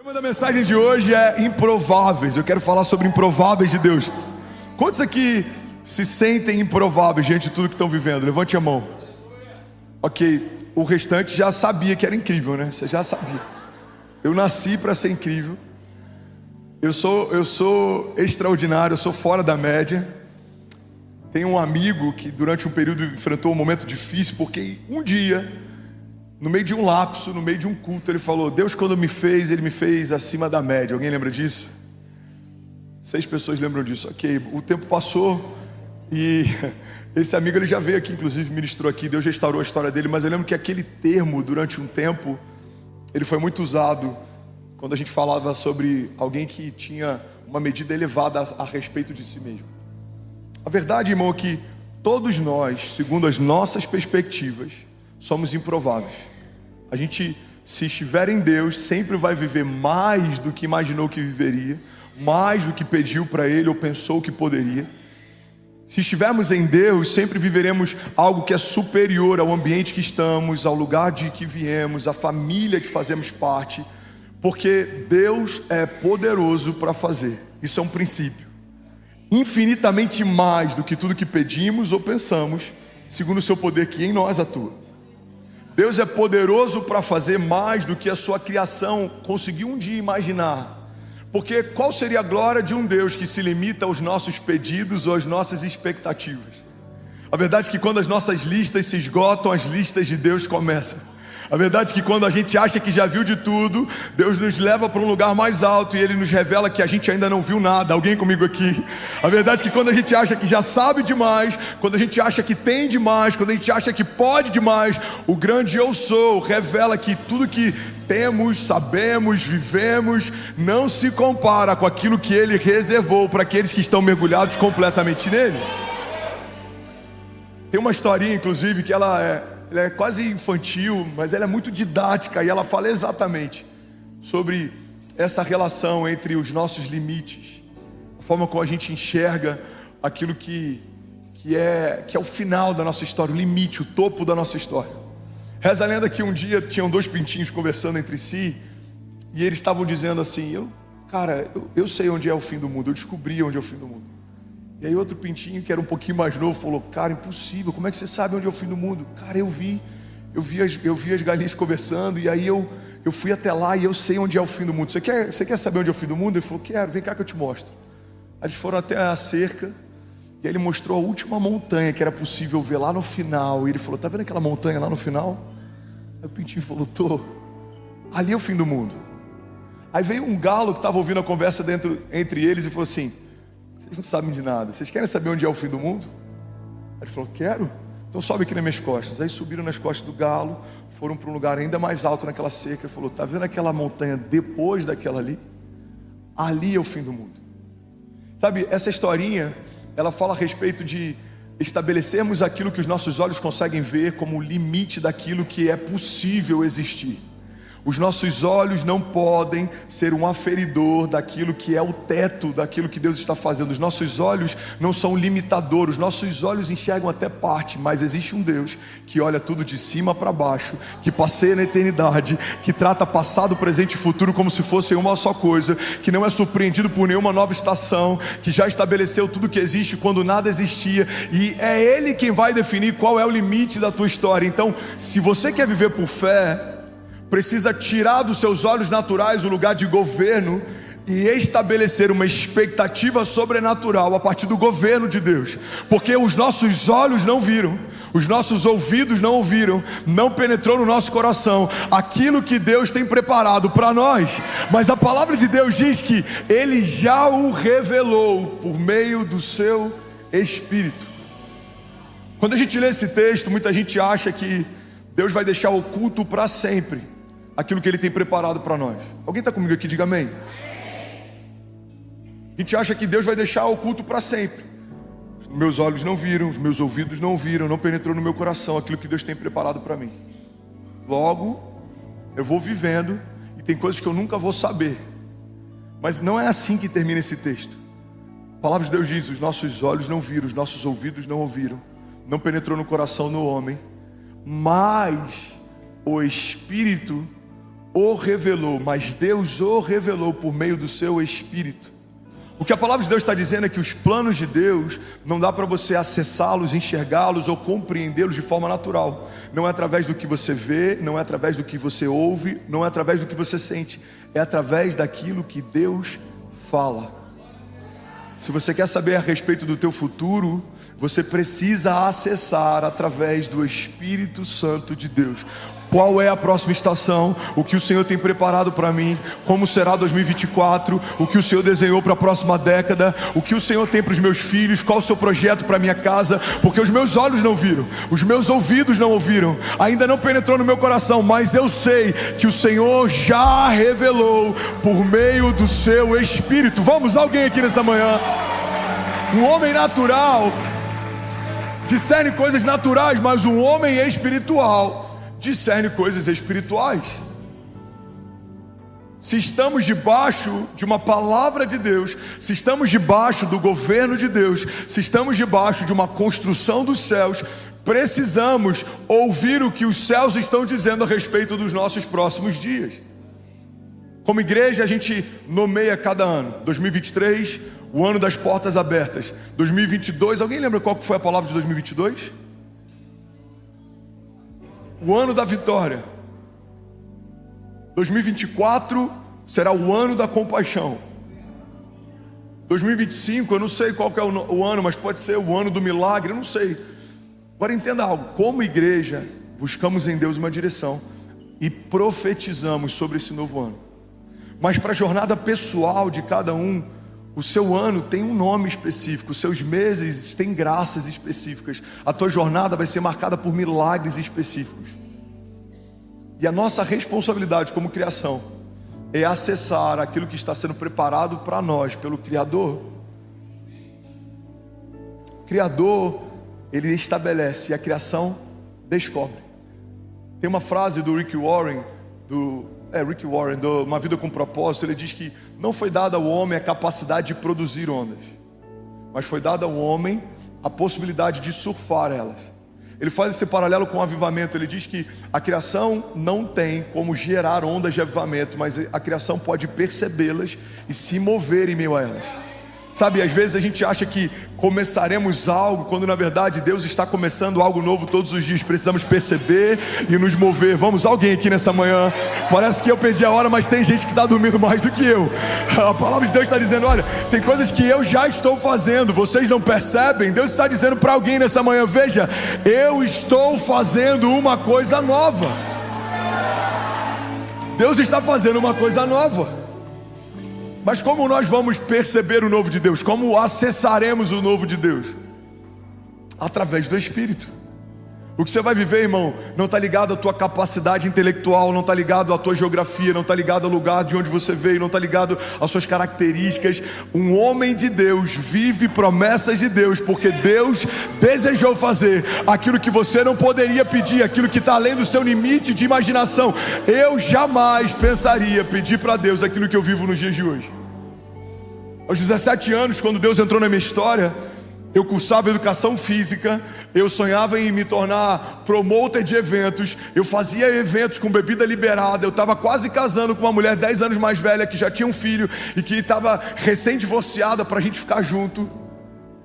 O tema da mensagem de hoje é improváveis. Eu quero falar sobre improváveis de Deus. Quantos aqui se sentem improváveis diante de tudo que estão vivendo? Levante a mão. Ok, o restante já sabia que era incrível, né? Você já sabia. Eu nasci para ser incrível. Eu sou extraordinário, eu sou fora da média. Tenho um amigo que durante um período enfrentou um momento difícil, porque um dia, no meio de um lapso, no meio de um culto, ele falou: Deus, quando me fez, Ele me fez acima da média. Alguém lembra disso? 6 pessoas lembram disso. Ok, o tempo passou e esse amigo, ele já veio aqui, inclusive ministrou aqui. Deus restaurou a história dele, mas eu lembro que aquele termo, durante um tempo, ele foi muito usado quando a gente falava sobre alguém que tinha uma medida elevada a respeito de si mesmo. A verdade, irmão, é que todos nós, segundo as nossas perspectivas, somos improváveis. A gente, se estiver em Deus, sempre vai viver mais do que imaginou que viveria, mais do que pediu para Ele ou pensou que poderia. Se estivermos em Deus, sempre viveremos algo que é superior ao ambiente que estamos, ao lugar de que viemos, à família que fazemos parte, porque Deus é poderoso para fazer. Isso é um princípio. Infinitamente mais do que tudo que pedimos ou pensamos, segundo o seu poder que em nós atua. Deus é poderoso para fazer mais do que a sua criação conseguiu um dia imaginar. Porque qual seria a glória de um Deus que se limita aos nossos pedidos ou às nossas expectativas? A verdade é que quando as nossas listas se esgotam, as listas de Deus começam. A verdade é que quando a gente acha que já viu de tudo, Deus nos leva para um lugar mais alto e Ele nos revela que a gente ainda não viu nada. Alguém comigo aqui? A verdade é que quando a gente acha que já sabe demais, quando a gente acha que tem demais, quando a gente acha que pode demais, o grande Eu Sou revela que tudo que temos, sabemos, vivemos, não se compara com aquilo que Ele reservou para aqueles que estão mergulhados completamente nele. Tem uma historinha, inclusive, que ela é quase infantil, mas ela é muito didática e ela fala exatamente sobre essa relação entre os nossos limites, a forma como a gente enxerga aquilo que é o final da nossa história, o limite, o topo da nossa história. Reza a lenda que um dia tinham 2 pintinhos conversando entre si e eles estavam dizendo assim: eu sei onde é o fim do mundo, eu descobri onde é o fim do mundo. E aí outro pintinho, que era um pouquinho mais novo, falou: cara, impossível, como é que você sabe onde é o fim do mundo? Cara, eu vi as galinhas conversando, e aí eu fui até lá e eu sei onde é o fim do mundo. Você quer saber onde é o fim do mundo? Ele falou: quero, vem cá que eu te mostro. Aí eles foram até a cerca, e aí ele mostrou a última montanha que era possível ver lá no final. E ele falou: tá vendo aquela montanha lá no final? Aí o pintinho falou: tô. Ali é o fim do mundo. Aí veio um galo que estava ouvindo a conversa entre eles e falou assim: vocês não sabem de nada, vocês querem saber onde é o fim do mundo? Aí ele falou: quero, então sobe aqui nas minhas costas. Aí subiram nas costas do galo, foram para um lugar ainda mais alto naquela cerca. Ele falou: tá vendo aquela montanha depois daquela ali? Ali é o fim do mundo. Sabe, essa historinha, ela fala a respeito de estabelecermos aquilo que os nossos olhos conseguem ver como o limite daquilo que é possível existir. Os nossos olhos não podem ser um aferidor daquilo que é o teto, daquilo que Deus está fazendo. Os nossos olhos não são limitadores, os nossos olhos enxergam até parte, mas existe um Deus que olha tudo de cima para baixo, que passeia na eternidade, que trata passado, presente e futuro como se fossem uma só coisa, que não é surpreendido por nenhuma nova estação, que já estabeleceu tudo que existe quando nada existia, e é Ele quem vai definir qual é o limite da tua história. Então, se você quer viver por fé, precisa tirar dos seus olhos naturais o lugar de governo e estabelecer uma expectativa sobrenatural a partir do governo de Deus. Porque os nossos olhos não viram, os nossos ouvidos não ouviram, não penetrou no nosso coração aquilo que Deus tem preparado para nós. Mas a palavra de Deus diz que Ele já o revelou por meio do seu Espírito. Quando a gente lê esse texto, muita gente acha que Deus vai deixar oculto para sempre aquilo que Ele tem preparado para nós. Alguém está comigo aqui? Diga amém. A gente acha que Deus vai deixar oculto para sempre. Os meus olhos não viram, os meus ouvidos não ouviram, não penetrou no meu coração aquilo que Deus tem preparado para mim. Logo, eu vou vivendo e tem coisas que eu nunca vou saber. Mas não é assim que termina esse texto. A palavra de Deus diz: os nossos olhos não viram, os nossos ouvidos não ouviram, não penetrou no coração do homem, mas o Espírito o revelou, mas Deus o revelou por meio do seu Espírito. O que a palavra de Deus está dizendo é que os planos de Deus não dá para você acessá-los, enxergá-los ou compreendê-los de forma natural. Não é através do que você vê, não é através do que você ouve, não é através do que você sente. É através daquilo que Deus fala. Se você quer saber a respeito do teu futuro, você precisa acessar através do Espírito Santo de Deus. Qual é a próxima estação? O que o Senhor tem preparado para mim? Como será 2024? O que o Senhor desenhou para a próxima década? O que o Senhor tem para os meus filhos? Qual o seu projeto para a minha casa? Porque os meus olhos não viram, os meus ouvidos não ouviram, ainda não penetrou no meu coração, mas eu sei que o Senhor já revelou por meio do seu Espírito. Vamos, alguém aqui nessa manhã? O homem natural discerne coisas naturais, mas o homem espiritual discerne coisas espirituais. Se estamos debaixo de uma palavra de Deus, se estamos debaixo do governo de Deus, se estamos debaixo de uma construção dos céus, precisamos ouvir o que os céus estão dizendo a respeito dos nossos próximos dias. Como igreja, a gente nomeia cada ano. 2023, o ano das portas abertas. 2022, alguém lembra qual que foi a palavra de 2022? O ano da vitória. 2024 será o ano da compaixão. 2025, eu não sei qual que é o ano, mas pode ser o ano do milagre, eu não sei. Agora entenda algo, como igreja, buscamos em Deus uma direção e profetizamos sobre esse novo ano. Mas para a jornada pessoal de cada um, o seu ano tem um nome específico, os seus meses têm graças específicas. A tua jornada vai ser marcada por milagres específicos. E a nossa responsabilidade como criação é acessar aquilo que está sendo preparado para nós pelo Criador. O Criador, ele estabelece e a criação descobre. Tem uma frase do Rick Warren, do Uma Vida com Propósito. Ele diz que não foi dada ao homem a capacidade de produzir ondas, mas foi dada ao homem a possibilidade de surfar elas. Ele faz esse paralelo com o avivamento. Ele diz que a criação não tem como gerar ondas de avivamento, mas a criação pode percebê-las e se mover em meio a elas. Sabe, às vezes a gente acha que começaremos algo, quando na verdade Deus está começando algo novo todos os dias. Precisamos perceber e nos mover. Vamos, alguém aqui nessa manhã? Parece que eu perdi a hora, mas tem gente que está dormindo mais do que eu. A palavra de Deus está dizendo, olha, tem coisas que eu já estou fazendo, vocês não percebem? Deus está dizendo para alguém nessa manhã, veja, eu estou fazendo uma coisa nova. Deus está fazendo uma coisa nova. Mas como nós vamos perceber o novo de Deus? Como acessaremos o novo de Deus? Através do Espírito. O que você vai viver, irmão, não está ligado à tua capacidade intelectual, não está ligado à tua geografia, não está ligado ao lugar de onde você veio, não está ligado às suas características. Um homem de Deus vive promessas de Deus, porque Deus desejou fazer aquilo que você não poderia pedir, aquilo que está além do seu limite de imaginação. Eu jamais pensaria pedir para Deus aquilo que eu vivo nos dias de hoje. Aos 17 anos, quando Deus entrou na minha história, eu cursava educação física, eu sonhava em me tornar promotor de eventos, eu fazia eventos com bebida liberada, eu estava quase casando com uma mulher 10 anos mais velha que já tinha um filho e que estava recém-divorciada para a gente ficar junto.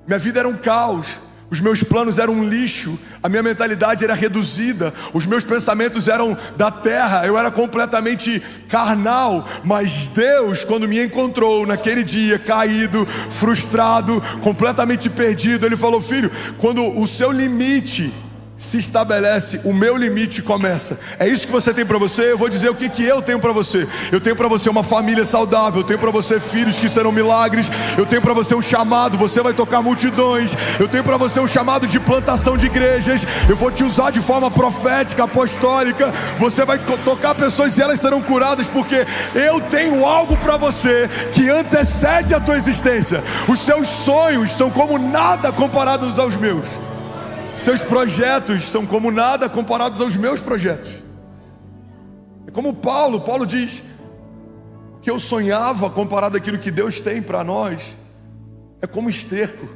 Minha vida era um caos, os meus planos eram um lixo, a minha mentalidade era reduzida, os meus pensamentos eram da terra, eu era completamente carnal. Mas Deus, quando me encontrou naquele dia, caído, frustrado, completamente perdido, Ele falou, filho, quando o seu limite se estabelece, o meu limite começa. É isso que você tem para você? Eu vou dizer o que eu tenho para você. Eu tenho para você uma família saudável, eu tenho para você filhos que serão milagres, eu tenho para você um chamado, você vai tocar multidões, eu tenho para você um chamado de plantação de igrejas, eu vou te usar de forma profética, apostólica, você vai tocar pessoas e elas serão curadas, porque eu tenho algo para você que antecede a tua existência. Os seus sonhos são como nada comparados aos meus. Seus projetos são como nada comparados aos meus projetos. É como Paulo diz que eu sonhava comparado àquilo que Deus tem para nós. É como esterco.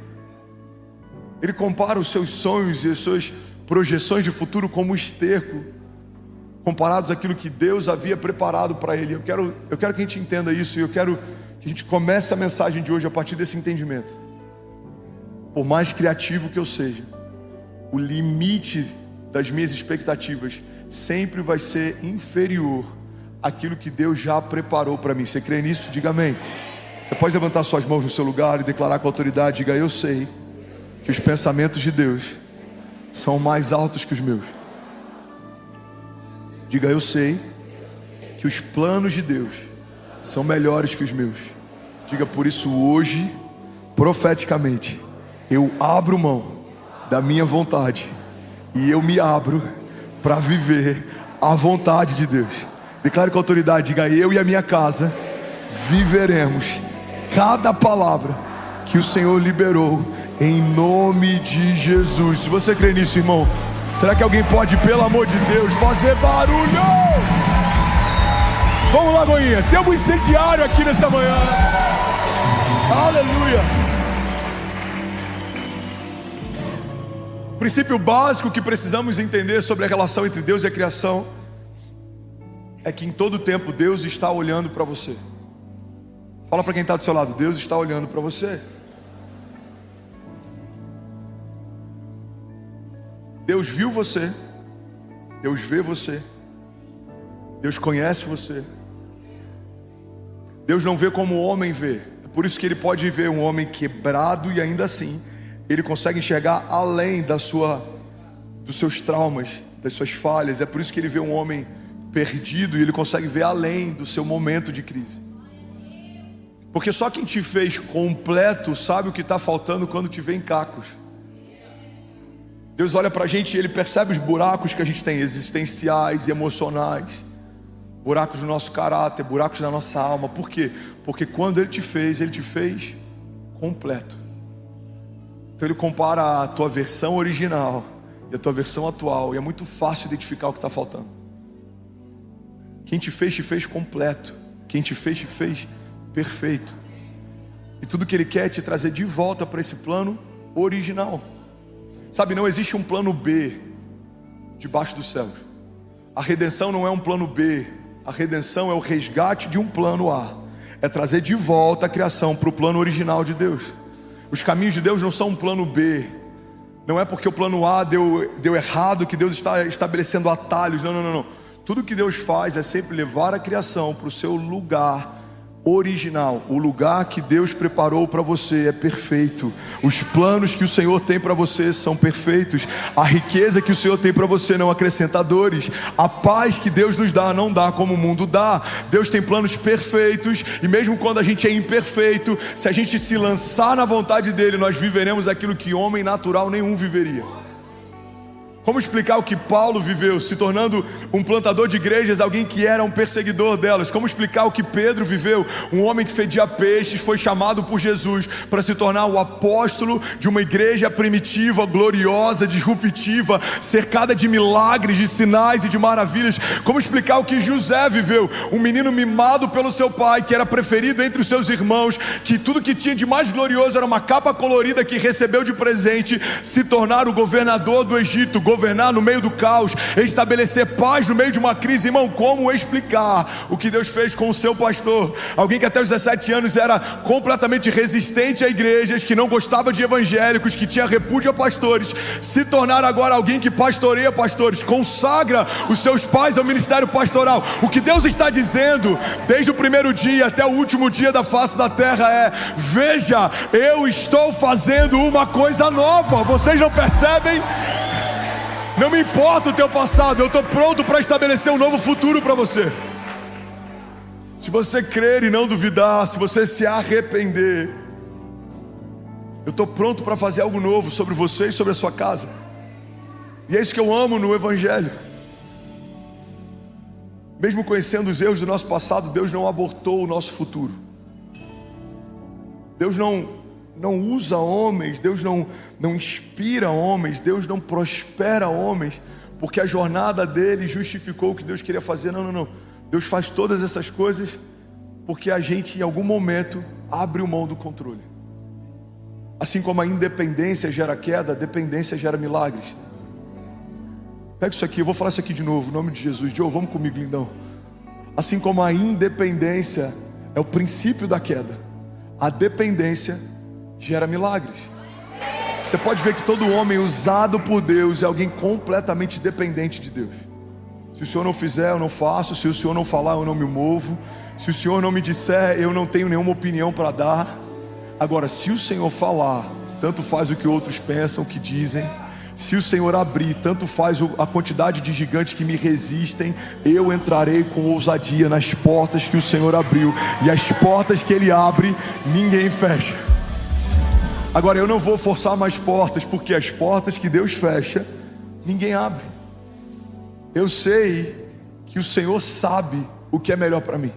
Ele compara os seus sonhos e as suas projeções de futuro como esterco. comparados àquilo que Deus havia preparado para ele. Eu quero que a gente entenda isso, e eu quero que a gente comece a mensagem de hoje a partir desse entendimento. Por mais criativo que eu seja, o limite das minhas expectativas sempre vai ser inferior àquilo que Deus já preparou para mim. Você crê nisso? Diga amém. Você pode levantar suas mãos no seu lugar e declarar com autoridade. Diga: eu sei que os pensamentos de Deus são mais altos que os meus. Diga: eu sei que os planos de Deus são melhores que os meus. Diga: por isso hoje, profeticamente, eu abro mão da minha vontade e eu me abro para viver a vontade de Deus. Declare com autoridade. Diga: eu e a minha casa viveremos cada palavra que o Senhor liberou, em nome de Jesus. Se você crê nisso, irmão, será que alguém pode, pelo amor de Deus, fazer barulho? Vamos lá, Goinha. Tem um incendiário aqui nessa manhã. Aleluia. O princípio básico que precisamos entender sobre a relação entre Deus e a criação é que em todo tempo Deus está olhando para você. Fala para quem está do seu lado: Deus está olhando para você. Deus viu você, Deus vê você, Deus conhece você. Deus não vê como o homem vê. É por isso que Ele pode ver um homem quebrado e ainda assim Ele consegue enxergar além dos seus traumas, das suas falhas. É por isso que Ele vê um homem perdido e Ele consegue ver além do seu momento de crise. Porque só quem te fez completo sabe o que está faltando quando te vê em cacos. Deus olha para a gente e Ele percebe os buracos que a gente tem, existenciais, emocionais, buracos no nosso caráter, buracos na nossa alma. Por quê? Porque quando Ele te fez completo. Então Ele compara a tua versão original e a tua versão atual, e é muito fácil identificar o que está faltando. Quem te fez completo. Quem te fez perfeito. E tudo que Ele quer é te trazer de volta para esse plano original. Sabe, não existe um plano B debaixo dos céus. A redenção não é um plano B. A redenção é o resgate de um plano A. É trazer de volta a criação para o plano original de Deus. Os caminhos de Deus não são um plano B. Não é porque o plano A deu errado que Deus está estabelecendo atalhos. Não. Tudo que Deus faz é sempre levar a criação para o seu lugar original. O lugar que Deus preparou para você é perfeito. Os planos que o Senhor tem para você são perfeitos. A riqueza que o Senhor tem para você não acrescenta dores. A paz que Deus nos dá não dá como o mundo dá. Deus tem planos perfeitos, e mesmo quando a gente é imperfeito, se a gente se lançar na vontade dele, nós viveremos aquilo que homem natural nenhum viveria. Como explicar o que Paulo viveu, se tornando um plantador de igrejas, alguém que era um perseguidor delas? Como explicar o que Pedro viveu, um homem que fedia peixes, foi chamado por Jesus para se tornar o apóstolo de uma igreja primitiva, gloriosa, disruptiva, cercada de milagres, de sinais e de maravilhas? Como explicar o que José viveu, um menino mimado pelo seu pai, que era preferido entre os seus irmãos, que tudo que tinha de mais glorioso era uma capa colorida que recebeu de presente, se tornar o governador do Egito, governar no meio do caos, estabelecer paz no meio de uma crise? Irmão, como explicar o que Deus fez com o seu pastor? Alguém que até os 17 anos era completamente resistente a igrejas, que não gostava de evangélicos, que tinha repúdio a pastores, se tornar agora alguém que pastoreia pastores, consagra os seus pais ao ministério pastoral. O que Deus está dizendo desde o primeiro dia até o último dia da face da terra é: veja, eu estou fazendo uma coisa nova. Vocês não percebem? Não me importa o teu passado, eu estou pronto para estabelecer um novo futuro para você. Se você crer e não duvidar, se você se arrepender, eu estou pronto para fazer algo novo sobre você e sobre a sua casa. E é isso que eu amo no Evangelho. Mesmo conhecendo os erros do nosso passado, Deus não abortou o nosso futuro. Deus não usa homens, Deus não inspira homens, Deus não prospera homens, porque a jornada dele justificou o que Deus queria fazer. Não. Deus faz todas essas coisas porque a gente em algum momento abre mão do controle. Assim como a independência gera queda, a dependência gera milagres. Pega isso aqui, eu vou falar isso aqui de novo, em nome de Jesus. Joe, vamos comigo, lindão. Assim como a independência é o princípio da queda, a dependência gera milagres. Você pode ver que todo homem usado por Deus é alguém completamente dependente de Deus. Se o Senhor não fizer, eu não faço. Se o Senhor não falar, eu não me movo. Se o Senhor não me disser, eu não tenho nenhuma opinião para dar. Agora, se o Senhor falar, tanto faz o que outros pensam, o que dizem. Se o Senhor abrir, tanto faz a quantidade de gigantes que me resistem, eu entrarei com ousadia nas portas que o Senhor abriu. E as portas que Ele abre, ninguém fecha. Agora, eu não vou forçar mais portas, porque as portas que Deus fecha, ninguém abre. Eu sei que o Senhor sabe o que é melhor para mim.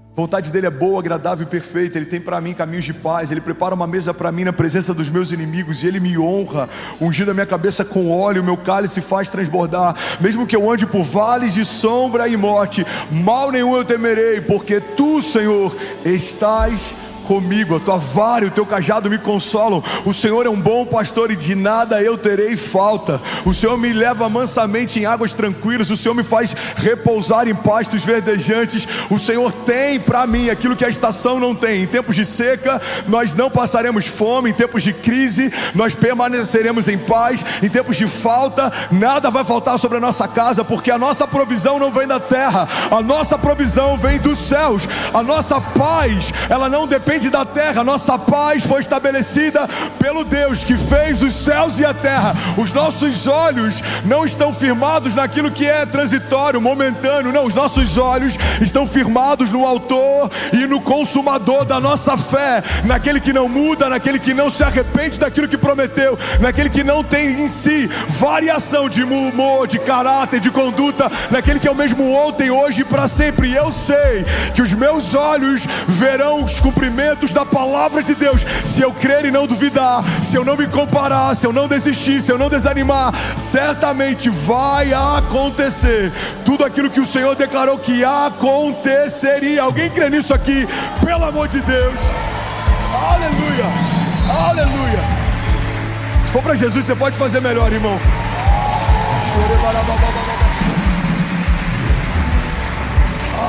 A vontade dele é boa, agradável e perfeita. Ele tem para mim caminhos de paz. Ele prepara uma mesa para mim na presença dos meus inimigos. E Ele me honra, ungindo a minha cabeça com óleo. O meu cálice faz transbordar. Mesmo que eu ande por vales de sombra e morte, mal nenhum eu temerei, porque Tu, Senhor, estás comigo. A Tua vara e o Teu cajado me consolam. O Senhor é um bom pastor e de nada eu terei falta. O Senhor me leva mansamente em águas tranquilas. O Senhor me faz repousar em pastos verdejantes. O Senhor tem para mim aquilo que a estação não tem. Em tempos de seca nós não passaremos fome. Em tempos de crise nós permaneceremos em paz. Em tempos de falta nada vai faltar sobre a nossa casa, porque a nossa provisão não vem da terra, a nossa provisão vem dos céus. A nossa paz, ela não depende da terra. Nossa paz foi estabelecida pelo Deus que fez os céus e a terra. Os nossos olhos não estão firmados naquilo que é transitório, momentâneo. Não, os nossos olhos estão firmados no autor e no consumador da nossa fé, naquele que não muda, naquele que não se arrepende daquilo que prometeu, naquele que não tem em si variação de humor, de caráter, de conduta, naquele que é o mesmo ontem, hoje e para sempre. E eu sei que os meus olhos verão os cumprimentos da palavra de Deus, se eu crer e não duvidar, se eu não me comparar, se eu não desistir, se eu não desanimar, certamente vai acontecer tudo aquilo que o Senhor declarou que aconteceria. Alguém crê nisso aqui? Pelo amor de Deus, aleluia, aleluia. Se for para Jesus, você pode fazer melhor, irmão.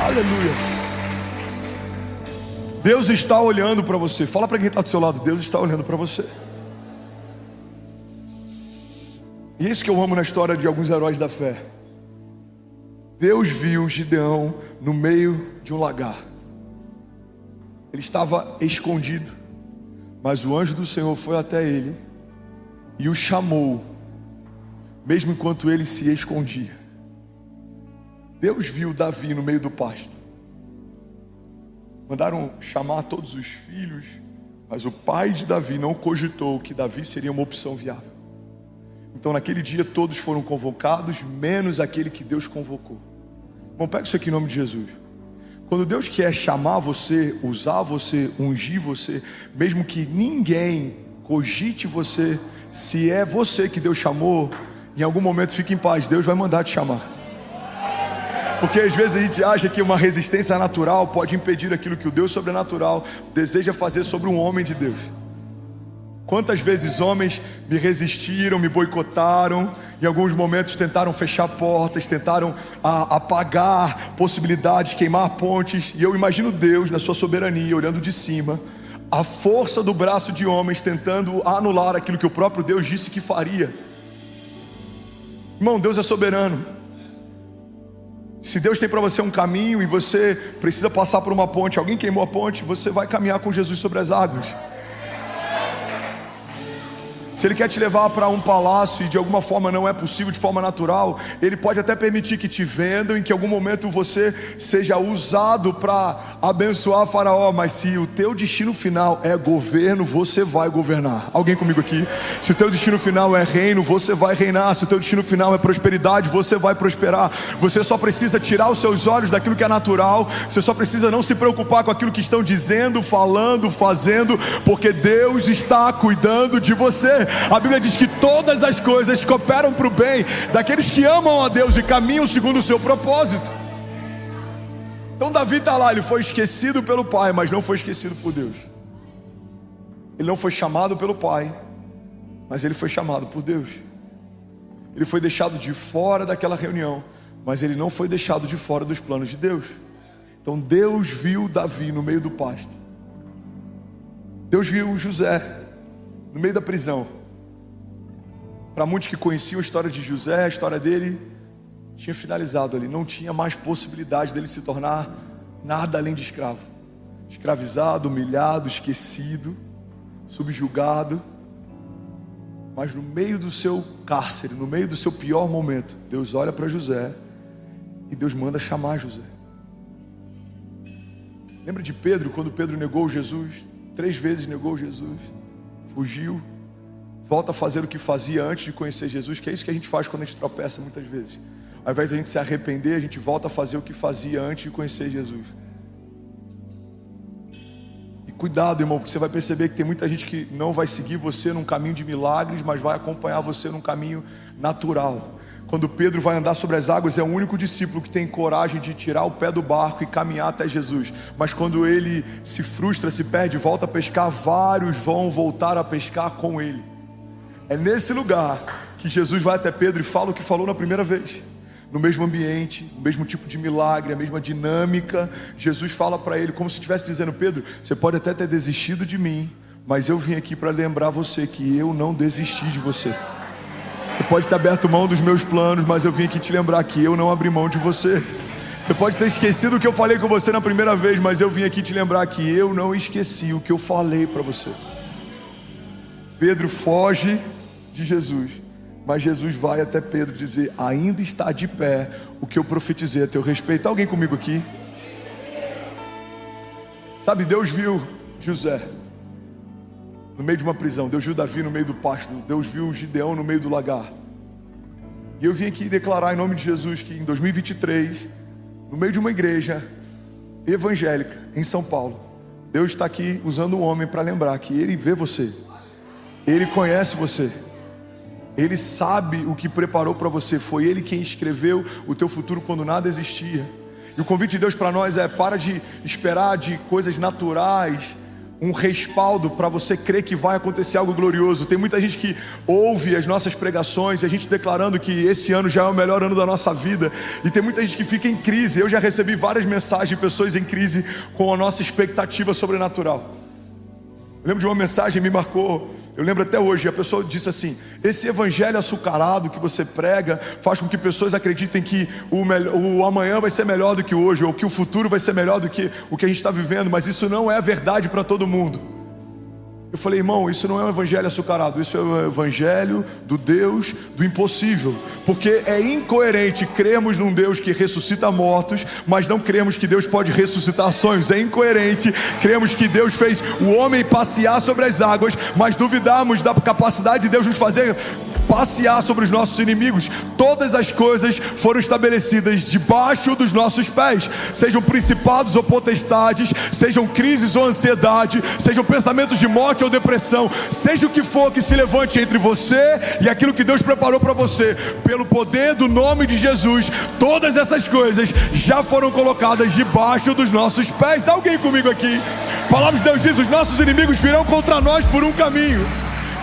Aleluia. Deus está olhando para você. Fala para quem está do seu lado: Deus está olhando para você. E é isso que eu amo na história de alguns heróis da fé. Deus viu Gideão no meio de um lagar. Ele estava escondido, mas o anjo do Senhor foi até ele e o chamou, mesmo enquanto ele se escondia. Deus viu Davi no meio do pasto. Mandaram chamar todos os filhos, mas o pai de Davi não cogitou que Davi seria uma opção viável. Então naquele dia todos foram convocados, menos aquele que Deus convocou. Bom, pega isso aqui em nome de Jesus. Quando Deus quer chamar você, usar você, ungir você, mesmo que ninguém cogite você, se é você que Deus chamou, em algum momento fique em paz, Deus vai mandar te chamar. Porque às vezes a gente acha que uma resistência natural pode impedir aquilo que o Deus sobrenatural deseja fazer sobre um homem de Deus. Quantas vezes homens me resistiram, me boicotaram, em alguns momentos tentaram fechar portas, tentaram apagar possibilidades, queimar pontes. E eu imagino Deus na sua soberania, olhando de cima, a força do braço de homens tentando anular aquilo que o próprio Deus disse que faria. Irmão, Deus é soberano. Se Deus tem para você um caminho e você precisa passar por uma ponte, alguém queimou a ponte, você vai caminhar com Jesus sobre as águas. Se Ele quer te levar para um palácio e de alguma forma não é possível de forma natural, Ele pode até permitir que te vendam e que em algum momento você seja usado para abençoar Faraó. Mas se o teu destino final é governo, você vai governar. Alguém comigo aqui? Se o teu destino final é reino, você vai reinar. Se o teu destino final é prosperidade, você vai prosperar. Você só precisa tirar os seus olhos daquilo que é natural. Você só precisa não se preocupar com aquilo que estão dizendo, falando, fazendo, porque Deus está cuidando de você. A Bíblia diz que todas as coisas cooperam para o bem daqueles que amam a Deus e caminham segundo o seu propósito. Então Davi está lá, ele foi esquecido pelo pai, mas não foi esquecido por Deus. Ele não foi chamado pelo pai, mas ele foi chamado por Deus. Ele foi deixado de fora daquela reunião, mas ele não foi deixado de fora dos planos de Deus. Então Deus viu Davi no meio do pasto. Deus viu José no meio da prisão. Para muitos que conheciam a história de José, a história dele tinha finalizado ali. Não tinha mais possibilidade dele se tornar nada além de escravo. Escravizado, humilhado, esquecido, subjugado. Mas no meio do seu cárcere, no meio do seu pior momento, Deus olha para José e Deus manda chamar José. Lembra de Pedro, quando Pedro negou Jesus? 3 vezes negou Jesus, fugiu, volta a fazer o que fazia antes de conhecer Jesus, que é isso que a gente faz quando a gente tropeça muitas vezes. Ao invés de a gente se arrepender, a gente volta a fazer o que fazia antes de conhecer Jesus. E cuidado, irmão, porque você vai perceber que tem muita gente que não vai seguir você num caminho de milagres, mas vai acompanhar você num caminho natural. Quando Pedro vai andar sobre as águas, é o único discípulo que tem coragem de tirar o pé do barco e caminhar até Jesus. Mas quando ele se frustra, se perde, volta a pescar, vários vão voltar a pescar com ele. É nesse lugar que Jesus vai até Pedro e fala o que falou na primeira vez. No mesmo ambiente, no mesmo tipo de milagre, a mesma dinâmica. Jesus fala para ele como se estivesse dizendo: Pedro, você pode até ter desistido de mim, mas eu vim aqui para lembrar você que eu não desisti de você. Você pode ter aberto mão dos meus planos, mas eu vim aqui te lembrar que eu não abri mão de você. Você pode ter esquecido o que eu falei com você na primeira vez, mas eu vim aqui te lembrar que eu não esqueci o que eu falei para você. Pedro foge de Jesus, mas Jesus vai até Pedro dizer: ainda está de pé o que eu profetizei a teu respeito. Tá alguém comigo aqui? Sabe, Deus viu José no meio de uma prisão, Deus viu Davi no meio do pasto, Deus viu Gideão no meio do lagar. E eu vim aqui declarar em nome de Jesus que em 2023, no meio de uma igreja evangélica em São Paulo, Deus está aqui usando um homem para lembrar que Ele vê você, Ele conhece você, Ele sabe o que preparou para você. Foi Ele quem escreveu o teu futuro quando nada existia. E o convite de Deus para nós é: para de esperar de coisas naturais um respaldo para você crer que vai acontecer algo glorioso. Tem muita gente que ouve as nossas pregações e a gente declarando que esse ano já é o melhor ano da nossa vida, e tem muita gente que fica em crise. Eu já recebi várias mensagens de pessoas em crise com a nossa expectativa sobrenatural. Eu lembro de uma mensagem que me marcou, eu lembro até hoje. A pessoa disse assim: esse evangelho açucarado que você prega faz com que pessoas acreditem que o amanhã vai ser melhor do que hoje, ou que o futuro vai ser melhor do que o que a gente está vivendo, mas isso não é a verdade para todo mundo. Eu falei: irmão, isso não é um evangelho açucarado, isso é o evangelho do Deus do impossível. Porque é incoerente crermos num Deus que ressuscita mortos, mas não cremos que Deus pode ressuscitar sonhos. É incoerente cremos que Deus fez o homem passear sobre as águas, mas duvidamos da capacidade de Deus nos fazer passear sobre os nossos inimigos. Todas as coisas foram estabelecidas debaixo dos nossos pés, sejam principados ou potestades, sejam crises ou ansiedade, sejam pensamentos de morte ou depressão, seja o que for que se levante entre você e aquilo que Deus preparou para você, pelo poder do nome de Jesus, todas essas coisas já foram colocadas debaixo dos nossos pés. Alguém comigo aqui? A palavra de Deus diz: os nossos inimigos virão contra nós por um caminho,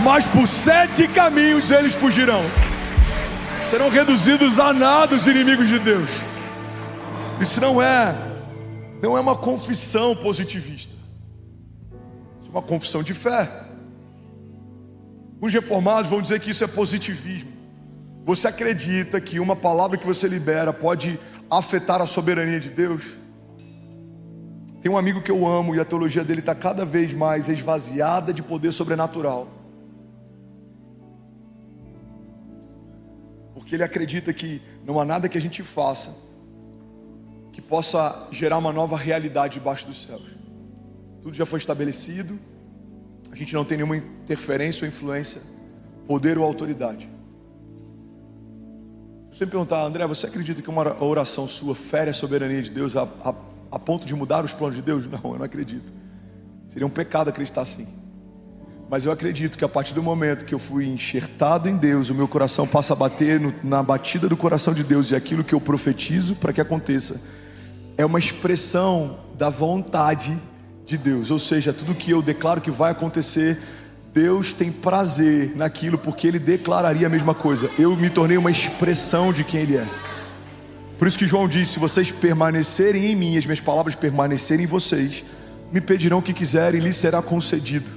mas por 7 caminhos eles fugirão. Serão reduzidos a nada os inimigos de Deus. Isso não é uma confissão positivista, isso é uma confissão de fé. Os reformados vão dizer que isso é positivismo. Você acredita que uma palavra que você libera pode afetar a soberania de Deus? Tem um amigo que eu amo e a teologia dele está cada vez mais esvaziada de poder sobrenatural, porque ele acredita que não há nada que a gente faça que possa gerar uma nova realidade debaixo dos céus. Tudo já foi estabelecido, a gente não tem nenhuma interferência ou influência, poder ou autoridade. Se você me perguntar: André, você acredita que uma oração sua fere a soberania de Deus a ponto de mudar os planos de Deus? Não, eu não acredito. Seria um pecado acreditar assim. Mas eu acredito que a partir do momento que eu fui enxertado em Deus, o meu coração passa a bater na batida do coração de Deus, e aquilo que eu profetizo para que aconteça é uma expressão da vontade de Deus. Ou seja, tudo que eu declaro que vai acontecer Deus tem prazer naquilo, porque Ele declararia a mesma coisa. Eu me tornei uma expressão de quem Ele é. Por isso que João disse: se vocês permanecerem em mim, as minhas palavras permanecerem em vocês, me pedirão o que quiserem e lhes será concedido.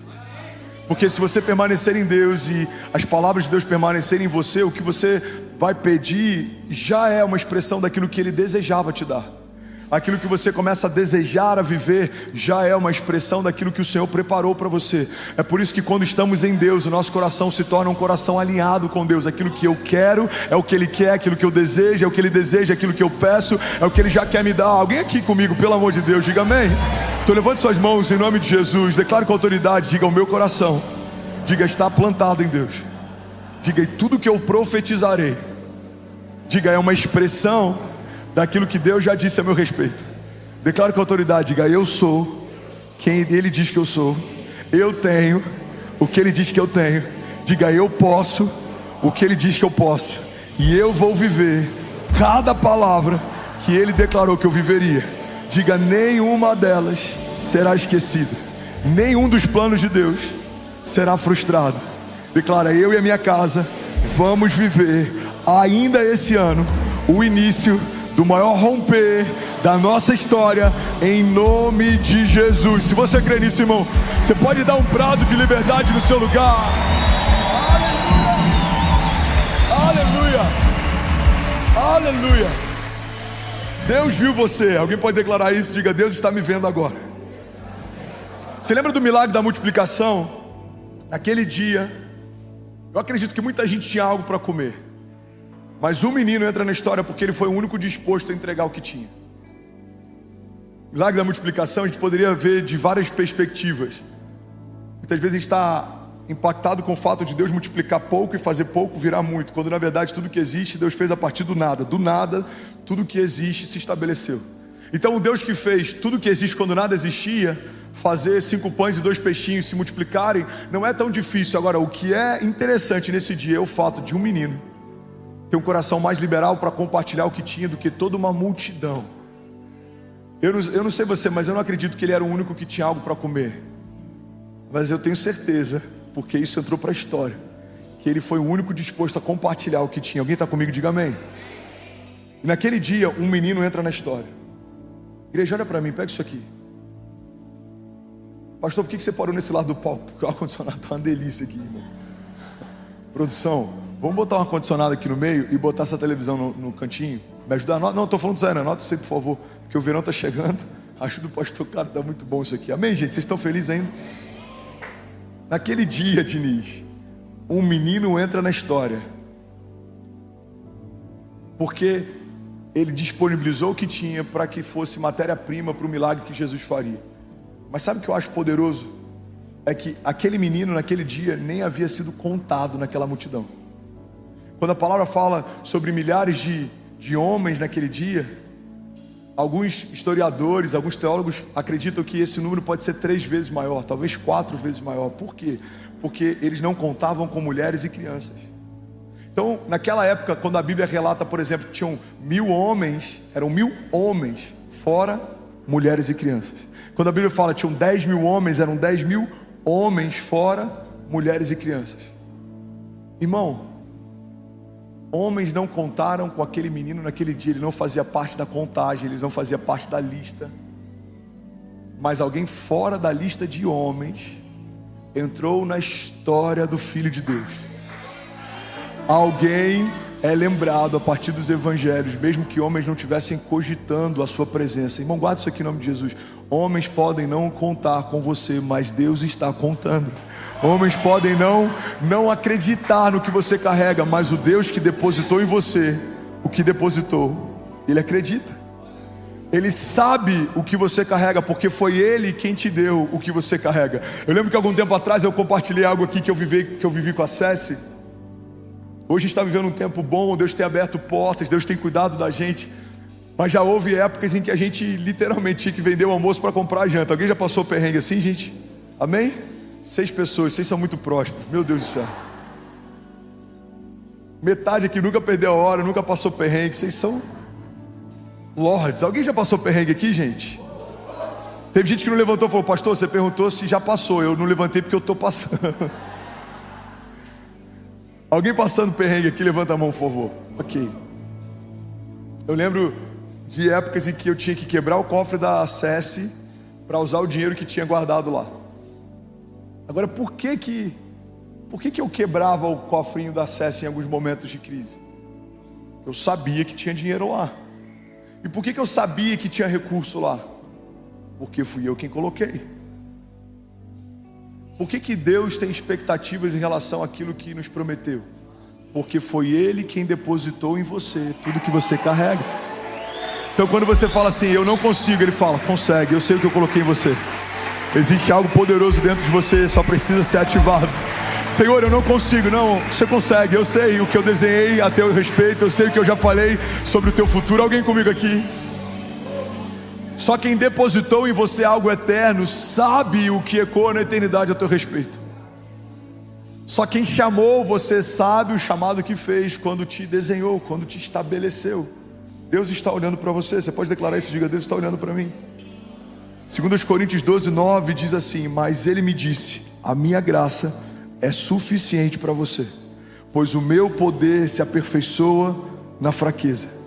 Porque se você permanecer em Deus e as palavras de Deus permanecerem em você, o que você vai pedir já é uma expressão daquilo que Ele desejava te dar. Aquilo que você começa a desejar a viver já é uma expressão daquilo que o Senhor preparou para você. É por isso que quando estamos em Deus, o nosso coração se torna um coração alinhado com Deus. Aquilo que eu quero é o que Ele quer, aquilo que eu desejo é o que Ele deseja, aquilo que eu peço é o que Ele já quer me dar. Alguém aqui comigo, pelo amor de Deus, diga amém. Então levante suas mãos em nome de Jesus, declare com autoridade, diga: o meu coração, diga, está plantado em Deus. Diga: e tudo que eu profetizarei, diga, é uma expressão daquilo que Deus já disse a meu respeito. Declaro com autoridade, diga: eu sou quem Ele diz que eu sou. Eu tenho o que Ele diz que eu tenho. Diga: eu posso o que Ele diz que eu posso. E eu vou viver cada palavra que Ele declarou que eu viveria. Diga: nenhuma delas será esquecida. Nenhum dos planos de Deus será frustrado. Declara: eu e a minha casa vamos viver ainda esse ano o início do maior romper da nossa história, em nome de Jesus. Se você crê nisso, irmão, você pode dar um brado de liberdade no seu lugar. Aleluia, aleluia, aleluia. Deus viu você. Alguém pode declarar isso? Diga: Deus está me vendo agora. Você lembra do milagre da multiplicação? Naquele dia, eu acredito que muita gente tinha algo para comer, mas um menino entra na história porque ele foi o único disposto a entregar o que tinha. O milagre da multiplicação a gente poderia ver de várias perspectivas. Muitas vezes a gente está impactado com o fato de Deus multiplicar pouco e fazer pouco virar muito, quando na verdade tudo que existe Deus fez a partir do nada. Do nada, tudo que existe se estabeleceu. Então o Deus que fez tudo que existe quando nada existia, fazer 5 pães e 2 peixinhos se multiplicarem, não é tão difícil. Agora, o que é interessante nesse dia é o fato de um menino ter um coração mais liberal para compartilhar o que tinha do que toda uma multidão. Eu não sei você, mas eu não acredito que ele era o único que tinha algo para comer. Mas eu tenho certeza, porque isso entrou para a história, que ele foi o único disposto a compartilhar o que tinha. Alguém está comigo? Diga amém. E naquele dia, um menino entra na história. Igreja, olha para mim, pega isso aqui. Pastor, por que você parou nesse lado do palco? Porque o ar-condicionado está uma delícia aqui, irmão. Produção, vamos botar um ar-condicionado aqui no meio e botar essa televisão no cantinho? Me ajudar? Não, estou falando sério, anota isso aí, por favor, porque o verão está chegando. Ajuda o pastor, cara, está muito bom isso aqui. Amém, gente? Vocês estão felizes ainda? Naquele dia, Diniz, um menino entra na história, porque ele disponibilizou o que tinha para que fosse matéria-prima para o milagre que Jesus faria. Mas sabe o que eu acho poderoso? É que aquele menino naquele dia nem havia sido contado naquela multidão. Quando a palavra fala sobre milhares de homens naquele dia, alguns historiadores, alguns teólogos acreditam que esse número pode ser 3 vezes maior, talvez 4 vezes maior. Por quê? Porque eles não contavam com mulheres e crianças. Então, naquela época, quando a Bíblia relata, por exemplo, que tinham 1000 homens, eram 1000 homens, fora mulheres e crianças. Quando a Bíblia fala que tinham 10.000 homens, eram 10.000 homens, fora mulheres e crianças. Irmão, homens não contaram com aquele menino naquele dia. Ele não fazia parte da contagem, ele não fazia parte da lista. Mas alguém fora da lista de homens entrou na história do Filho de Deus. Alguém é lembrado a partir dos evangelhos, mesmo que homens não estivessem cogitando a sua presença. Irmão, guarda isso aqui em nome de Jesus. Homens podem não contar com você, mas Deus está contando. Homens podem não acreditar no que você carrega, mas o Deus que depositou em você o que depositou, Ele acredita. Ele sabe o que você carrega, porque foi Ele quem te deu o que você carrega. Eu lembro que algum tempo atrás eu compartilhei algo aqui que eu vivi com a Céci. Hoje está vivendo um tempo bom, Deus tem aberto portas, Deus tem cuidado da gente. Mas já houve épocas em que a gente literalmente tinha que vender o almoço para comprar a janta. Alguém já passou perrengue assim, gente? Amém? 6 pessoas, vocês são muito prósperos, meu Deus do céu. Metade aqui nunca perdeu a hora, nunca passou perrengue, vocês são lords. Alguém já passou perrengue aqui, gente? Teve gente que não levantou e falou: pastor, você perguntou se já passou. Eu não levantei porque eu estou passando. Alguém passando perrengue aqui, levanta a mão, por favor. Ok. Eu lembro de épocas em que eu tinha que quebrar o cofre da SESI para usar o dinheiro que tinha guardado lá. Agora, por que eu quebrava o cofrinho da SESI em alguns momentos de crise? Eu sabia que tinha dinheiro lá. E por que eu sabia que tinha recurso lá? Porque fui eu quem coloquei. Por que Deus tem expectativas em relação àquilo que nos prometeu? Porque foi Ele quem depositou em você tudo que você carrega. Então quando você fala assim, eu não consigo, Ele fala, consegue, eu sei o que eu coloquei em você. Existe algo poderoso dentro de você, só precisa ser ativado. Senhor, eu não consigo. Não, você consegue. Eu sei o que eu desenhei a teu respeito, eu sei o que eu já falei sobre o teu futuro. Alguém comigo aqui? Só quem depositou em você algo eterno sabe o que ecoa na eternidade a teu respeito. Só quem chamou você sabe o chamado que fez quando te desenhou, quando te estabeleceu. Deus está olhando para você. Você pode declarar isso? Diga: Deus está olhando para mim. 2 Coríntios 12:9 diz assim: mas Ele me disse, a minha graça é suficiente para você, pois o meu poder se aperfeiçoa na fraqueza.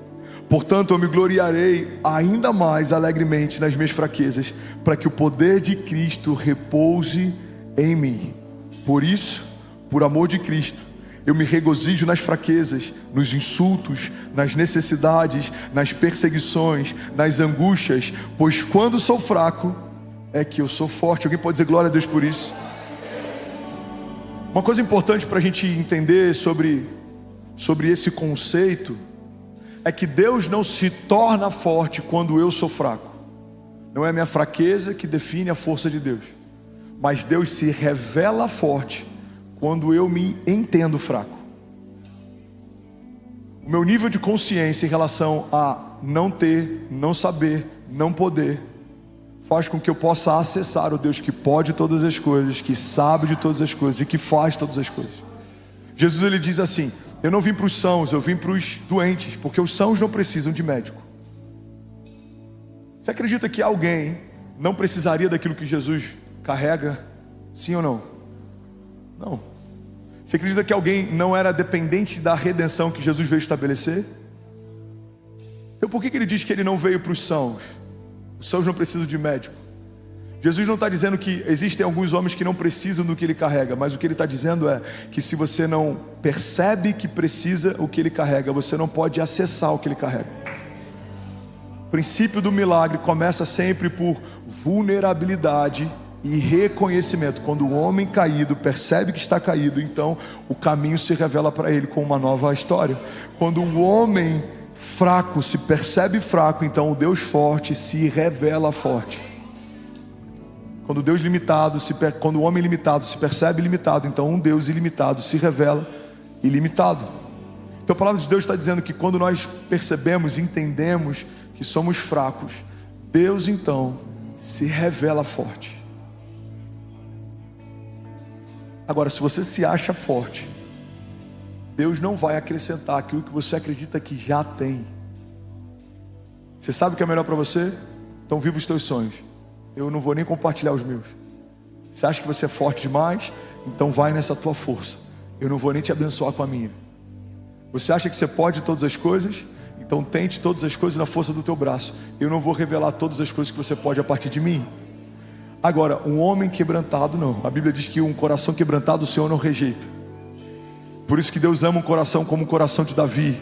Portanto eu me gloriarei ainda mais alegremente nas minhas fraquezas, para que o poder de Cristo repouse em mim. Por isso, por amor de Cristo, eu me regozijo nas fraquezas, nos insultos, nas necessidades, nas perseguições, nas angústias, pois quando sou fraco é que eu sou forte. Alguém pode dizer glória a Deus por isso? Uma coisa importante para a gente entender sobre esse conceito é que Deus não se torna forte quando eu sou fraco. Não é a minha fraqueza que define a força de Deus, mas Deus se revela forte quando eu me entendo fraco. O meu nível de consciência em relação a não ter, não saber, não poder, faz com que eu possa acessar o Deus que pode todas as coisas, que sabe de todas as coisas e que faz todas as coisas. Jesus, ele diz assim: eu não vim para os sãos, eu vim para os doentes, porque os sãos não precisam de médico. Você acredita que alguém não precisaria daquilo que Jesus carrega? Sim ou não? Não. Você acredita que alguém não era dependente da redenção que Jesus veio estabelecer? Então por que ele diz que ele não veio para os sãos? Os sãos não precisam de médico. Jesus não está dizendo que existem alguns homens que não precisam do que ele carrega, mas o que ele está dizendo é que se você não percebe que precisa o que ele carrega, você não pode acessar o que ele carrega. O princípio do milagre começa sempre por vulnerabilidade e reconhecimento. Quando o homem caído percebe que está caído, então o caminho se revela para ele com uma nova história. Quando o homem fraco se percebe fraco, então o Deus forte se revela forte. Quando o homem limitado se percebe limitado, então um Deus ilimitado se revela ilimitado. Então a palavra de Deus está dizendo que quando nós percebemos, entendemos que somos fracos, Deus então se revela forte. Agora, se você se acha forte, Deus não vai acrescentar aquilo que você acredita que já tem. Você sabe o que é melhor para você? Então viva os teus sonhos. Eu não vou nem compartilhar os meus. Você acha que você é forte demais? Então vai nessa tua força. Eu não vou nem te abençoar com a minha. Você acha que você pode todas as coisas? Então tente todas as coisas na força do teu braço. Eu não vou revelar todas as coisas que você pode a partir de mim. Agora, um homem quebrantado não. A Bíblia diz que um coração quebrantado o Senhor não rejeita. Por isso que Deus ama um coração como o coração de Davi,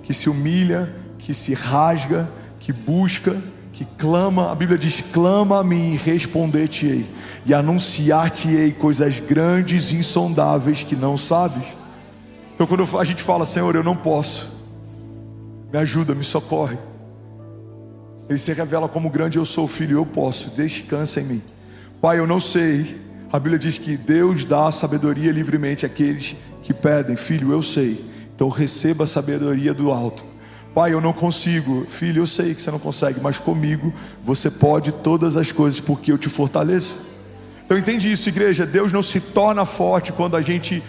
que se humilha, que se rasga, que busca, que clama. A Bíblia diz: clama a mim e responder-te-ei, e anunciar-te-ei coisas grandes e insondáveis que não sabes. Então quando a gente fala: Senhor, eu não posso, me ajuda, me socorre, Ele se revela como grande eu sou, filho, eu posso, descansa em mim. Pai, eu não sei. A Bíblia diz que Deus dá sabedoria livremente àqueles que pedem. Filho, eu sei, então receba a sabedoria do alto. Pai, eu não consigo. Filho, eu sei que você não consegue, mas comigo você pode todas as coisas, porque eu te fortaleço. Então entende isso, igreja. Deus não se torna forte quando a gente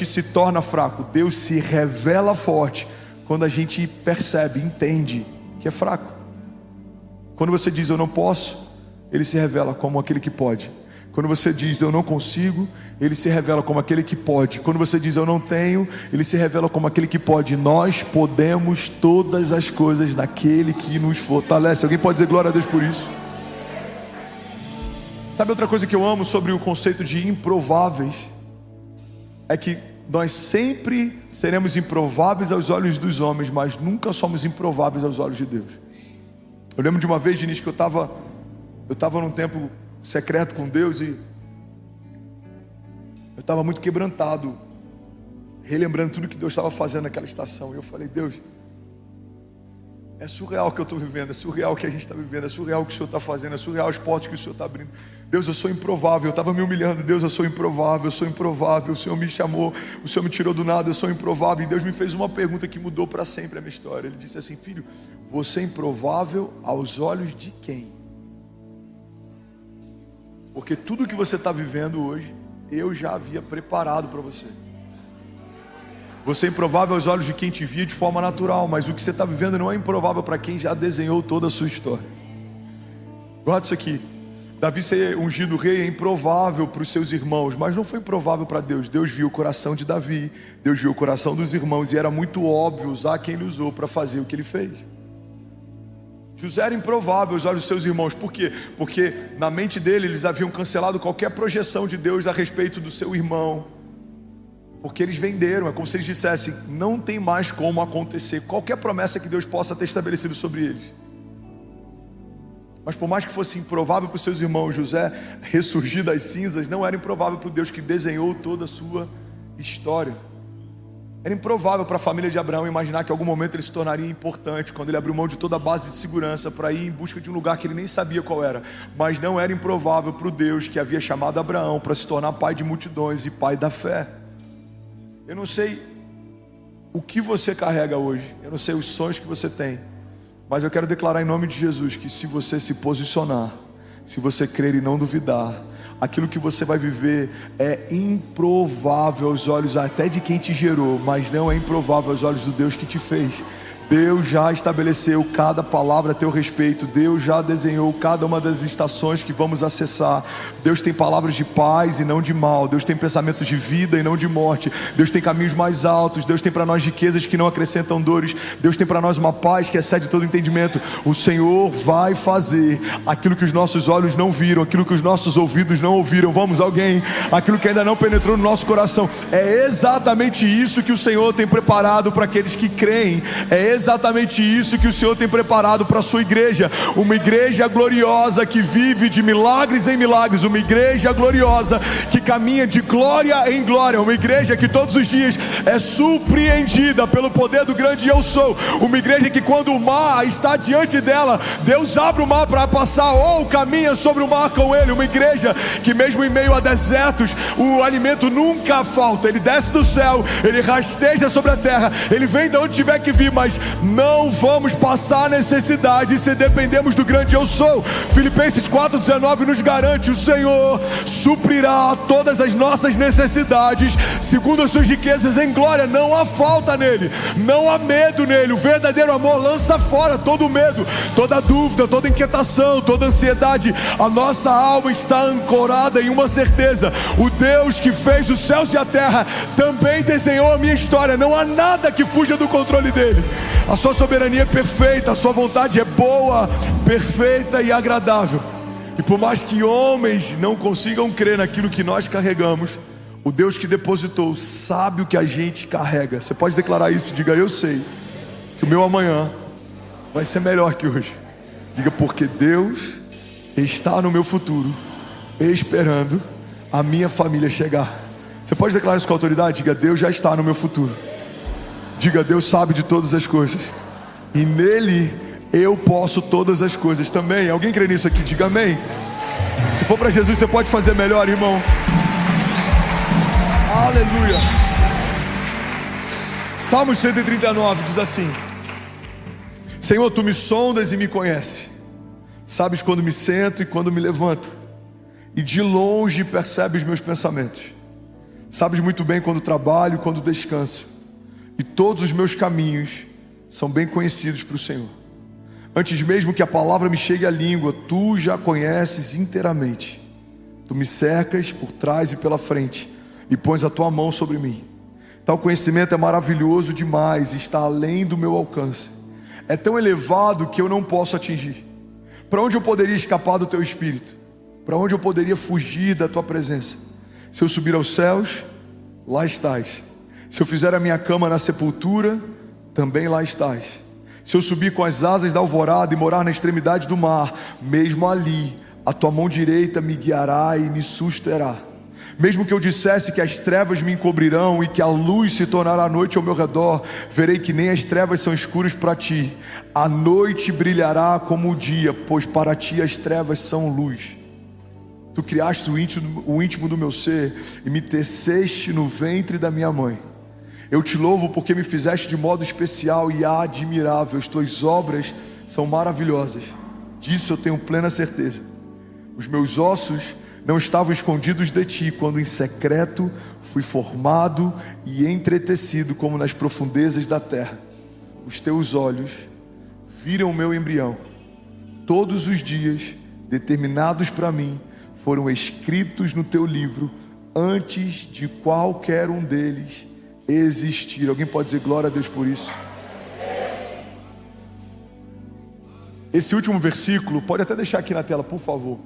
se torna fraco. Deus se revela forte quando a gente percebe, entende que é fraco. Quando você diz eu não posso, Ele se revela como aquele que pode. Quando você diz eu não consigo, Ele se revela como aquele que pode. Quando você diz eu não tenho, Ele se revela como aquele que pode. Nós podemos todas as coisas naquele que nos fortalece. Alguém pode dizer glória a Deus por isso? Sabe outra coisa que eu amo sobre o conceito de improváveis? É que nós sempre seremos improváveis aos olhos dos homens, mas nunca somos improváveis aos olhos de Deus. Eu lembro de uma vez, Diniz, que eu estava num tempo secreto com Deus e eu estava muito quebrantado, relembrando tudo que Deus estava fazendo naquela estação. E eu falei: Deus, é surreal o que eu estou vivendo, é surreal o que a gente está vivendo, é surreal o que o Senhor está fazendo, é surreal os portos que o Senhor está abrindo. Deus, eu sou improvável. Eu estava me humilhando. Deus, eu sou improvável, eu sou improvável. O Senhor me chamou, o Senhor me tirou do nada, eu sou improvável. E Deus me fez uma pergunta que mudou para sempre a minha história. Ele disse assim: filho, você é improvável aos olhos de quem? Porque tudo que você está vivendo hoje, eu já havia preparado para você. Você é improvável aos olhos de quem te via de forma natural, mas o que você está vivendo não é improvável para quem já desenhou toda a sua história. Guarda isso aqui. Davi ser ungido rei é improvável para os seus irmãos, mas não foi improvável para Deus. Deus viu o coração de Davi, Deus viu o coração dos irmãos, e era muito óbvio usar quem ele usou para fazer o que ele fez. José era improvável aos olhos dos seus irmãos. Por quê? Porque na mente dele eles haviam cancelado qualquer projeção de Deus a respeito do seu irmão. Porque eles venderam, é como se eles dissessem: não tem mais como acontecer qualquer promessa que Deus possa ter estabelecido sobre eles. Mas por mais que fosse improvável para os seus irmãos, José ressurgir das cinzas não era improvável para o Deus que desenhou toda a sua história. Era improvável para a família de Abraão imaginar que em algum momento ele se tornaria importante, quando ele abriu mão de toda a base de segurança para ir em busca de um lugar que ele nem sabia qual era. Mas não era improvável para o Deus que havia chamado Abraão para se tornar pai de multidões e pai da fé. Eu não sei o que você carrega hoje, eu não sei os sonhos que você tem, mas eu quero declarar em nome de Jesus que se você se posicionar, se você crer e não duvidar, aquilo que você vai viver é improvável aos olhos até de quem te gerou, mas não é improvável aos olhos do Deus que te fez. Deus já estabeleceu cada palavra a teu respeito. Deus já desenhou cada uma das estações que vamos acessar. Deus tem palavras de paz e não de mal. Deus tem pensamentos de vida e não de morte. Deus tem caminhos mais altos. Deus tem para nós riquezas que não acrescentam dores. Deus tem para nós uma paz que excede todo entendimento. O Senhor vai fazer aquilo que os nossos olhos não viram, aquilo que os nossos ouvidos não ouviram. Vamos, alguém? Aquilo que ainda não penetrou no nosso coração. É exatamente isso que o Senhor tem preparado para aqueles que creem. É exatamente isso que o Senhor tem preparado para a sua igreja. Uma igreja gloriosa que vive de milagres em milagres. Uma igreja gloriosa que caminha de glória em glória. Uma igreja que todos os dias é surpreendida pelo poder do grande eu sou. Uma igreja que quando o mar está diante dela, Deus abre o mar para passar ou caminha sobre o mar com ele. Uma igreja que mesmo em meio a desertos, o alimento nunca falta. Ele desce do céu, ele rasteja sobre a terra, ele vem de onde tiver que vir, mas não vamos passar necessidade se dependemos do grande eu sou. Filipenses 4,19 nos garante: o Senhor suprirá todas as nossas necessidades segundo as suas riquezas em glória. Não há falta nele, não há medo nele. O verdadeiro amor lança fora todo medo, toda dúvida, toda inquietação, toda ansiedade. A nossa alma está ancorada em uma certeza: o Deus que fez os céus e a terra também desenhou a minha história. Não há nada que fuja do controle dele. A sua soberania é perfeita, a sua vontade é boa, perfeita e agradável. E por mais que homens não consigam crer naquilo que nós carregamos, o Deus que depositou sabe o que a gente carrega. Você pode declarar isso? Diga: eu sei que o meu amanhã vai ser melhor que hoje. Diga: porque Deus está no meu futuro, esperando a minha família chegar. Você pode declarar isso com autoridade? Diga: Deus já está no meu futuro. Diga: Deus sabe de todas as coisas, e nele eu posso todas as coisas também. Alguém crê nisso aqui? Diga amém. Se for para Jesus, você pode fazer melhor, irmão. Aleluia. Salmos 139 diz assim: Senhor, tu me sondas e me conheces. Sabes quando me sento e quando me levanto, e de longe percebes meus pensamentos. Sabes muito bem quando trabalho e quando descanso, e todos os meus caminhos são bem conhecidos para o Senhor. Antes mesmo que a palavra me chegue à língua, tu já conheces inteiramente. Tu me cercas por trás e pela frente, e pões a tua mão sobre mim. Tal conhecimento é maravilhoso demais, está além do meu alcance. É tão elevado que eu não posso atingir. Para onde eu poderia escapar do teu espírito? Para onde eu poderia fugir da tua presença? Se eu subir aos céus, lá estás. Se eu fizer a minha cama na sepultura, também lá estás. Se eu subir com as asas da alvorada e morar na extremidade do mar, mesmo ali, a tua mão direita me guiará e me susterá. Mesmo que eu dissesse que as trevas me encobrirão e que a luz se tornará noite ao meu redor, verei que nem as trevas são escuras para ti. A noite brilhará como o dia, pois para ti as trevas são luz. Tu criaste o íntimo do meu ser e me teceste no ventre da minha mãe. Eu te louvo porque me fizeste de modo especial e admirável. As tuas obras são maravilhosas. Disso eu tenho plena certeza. Os meus ossos não estavam escondidos de ti, quando em secreto fui formado e entretecido como nas profundezas da terra. Os teus olhos viram o meu embrião. Todos os dias determinados para mim foram escritos no teu livro, antes de qualquer um deles existir. Alguém pode dizer glória a Deus por isso? Esse último versículo, pode até deixar aqui na tela, por favor.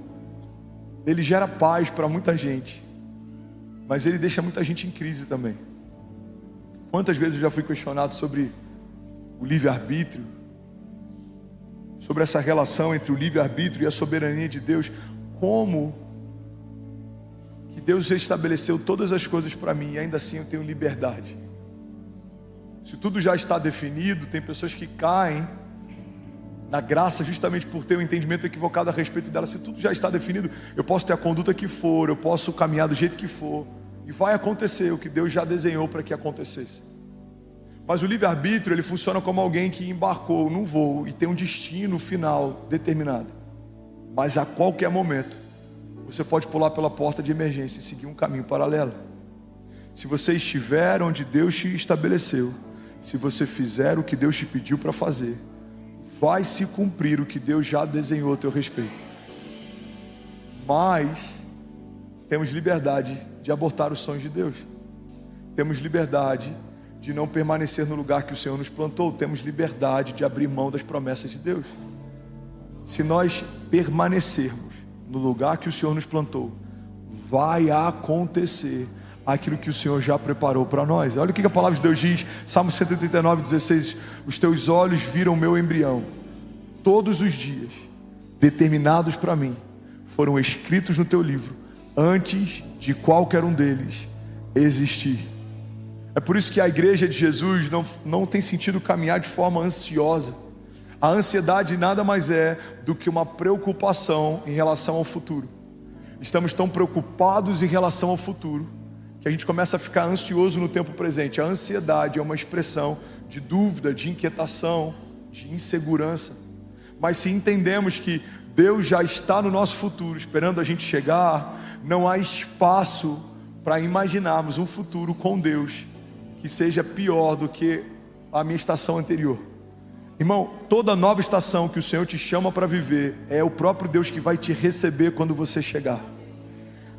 Ele gera paz para muita gente, mas ele deixa muita gente em crise também. Quantas vezes eu já fui questionado sobre o livre-arbítrio, sobre essa relação entre o livre-arbítrio e a soberania de Deus. Como que Deus estabeleceu todas as coisas para mim e ainda assim eu tenho liberdade? Se tudo já está definido, tem pessoas que caem na graça justamente por ter um entendimento equivocado a respeito dela. Se tudo já está definido, eu posso ter a conduta que for, eu posso caminhar do jeito que for, e vai acontecer o que Deus já desenhou para que acontecesse. Mas o livre-arbítrio, ele funciona como alguém que embarcou num voo e tem um destino final determinado, mas a qualquer momento você pode pular pela porta de emergência e seguir um caminho paralelo. Se você estiver onde Deus te estabeleceu, se você fizer o que Deus te pediu para fazer, vai se cumprir o que Deus já desenhou a teu respeito. Mas temos liberdade de abortar os sonhos de Deus. Temos liberdade de não permanecer no lugar que o Senhor nos plantou. Temos liberdade de abrir mão das promessas de Deus. Se nós permanecermos no lugar que o Senhor nos plantou, vai acontecer aquilo que o Senhor já preparou para nós. Olha o que a palavra de Deus diz, Salmo 139:16: os teus olhos viram o meu embrião. Todos os dias determinados para mim foram escritos no teu livro, antes de qualquer um deles existir. É por isso que a igreja de Jesus não tem sentido caminhar de forma ansiosa. A ansiedade nada mais é do que uma preocupação em relação ao futuro. Estamos tão preocupados em relação ao futuro que a gente começa a ficar ansioso no tempo presente. A ansiedade é uma expressão de dúvida, de inquietação, de insegurança. Mas se entendemos que Deus já está no nosso futuro, esperando a gente chegar, não há espaço para imaginarmos um futuro com Deus que seja pior do que a minha estação anterior. Irmão, toda nova estação que o Senhor te chama para viver, é o próprio Deus que vai te receber quando você chegar.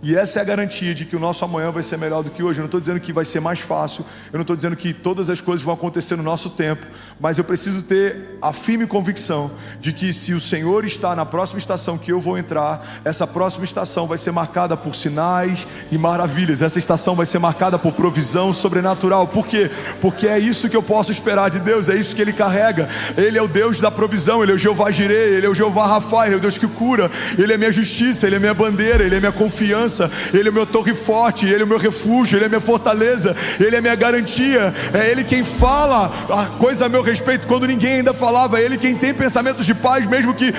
E essa é a garantia de que o nosso amanhã vai ser melhor do que hoje. Eu não estou dizendo que vai ser mais fácil, eu não estou dizendo que todas as coisas vão acontecer no nosso tempo, mas eu preciso ter a firme convicção de que se o Senhor está na próxima estação que eu vou entrar, essa próxima estação vai ser marcada por sinais e maravilhas. Essa estação vai ser marcada por provisão sobrenatural. Por quê? Porque é isso que eu posso esperar de Deus, é isso que Ele carrega. Ele é o Deus da provisão, Ele é o Jeová Jireh, Ele é o Jeová Rafa, Ele é o Deus que cura, Ele é minha justiça, Ele é minha bandeira, Ele é minha confiança, Ele é o meu torre forte, Ele é o meu refúgio, Ele é minha fortaleza, Ele é minha garantia. É Ele quem fala a coisa a meu respeito quando ninguém ainda falava. É Ele quem tem pensamentos de paz mesmo que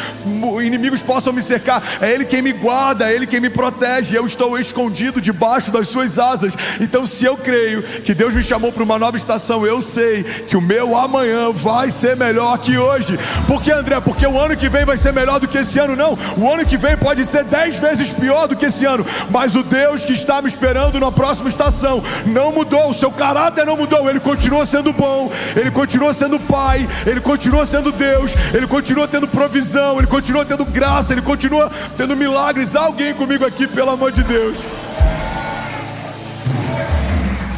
inimigos possam me cercar. É Ele quem me guarda, é Ele quem me protege. Eu estou escondido debaixo das suas asas. Então, se eu creio que Deus me chamou para uma nova estação, eu sei que o meu amanhã vai ser melhor que hoje. Por que, André? Porque o ano que vem vai ser melhor do que esse ano? Não, o ano que vem pode ser 10 vezes pior do que esse ano, mas o Deus que está me esperando na próxima estação não mudou, o seu caráter não mudou, Ele continua sendo bom, Ele continua sendo Pai, Ele continua sendo Deus, Ele continua tendo provisão, Ele continua tendo graça, Ele continua tendo milagres. Há alguém comigo aqui, pelo amor de Deus?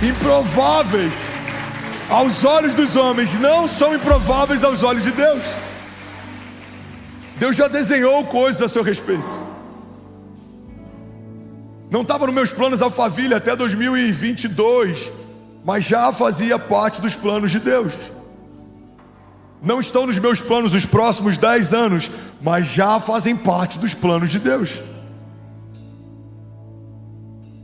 Improváveis aos olhos dos homens não são improváveis aos olhos de Deus. Deus já desenhou coisas a seu respeito. Não estava nos meus planos Alphaville até 2022, mas já fazia parte dos planos de Deus. Não estão nos meus planos os próximos 10 anos, mas já fazem parte dos planos de Deus.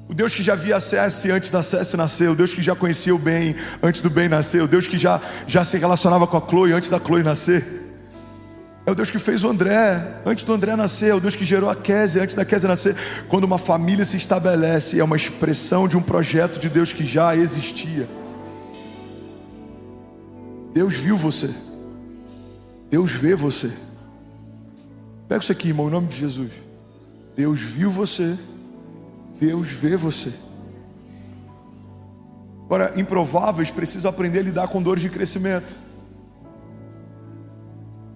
O Deus que já via a Cécie antes da Cécie nascer, o Deus que já conhecia o bem antes do bem nascer, o Deus que já se relacionava com a Chloe antes da Chloe nascer. É o Deus que fez o André antes do André nascer, é o Deus que gerou a Kézia antes da Kézia nascer. Quando uma família se estabelece, é uma expressão de um projeto de Deus que já existia. Deus viu você, Deus vê você. Pega isso aqui, irmão, em nome de Jesus. Deus viu você, Deus vê você. Agora, improváveis precisam aprender a lidar com dores de crescimento.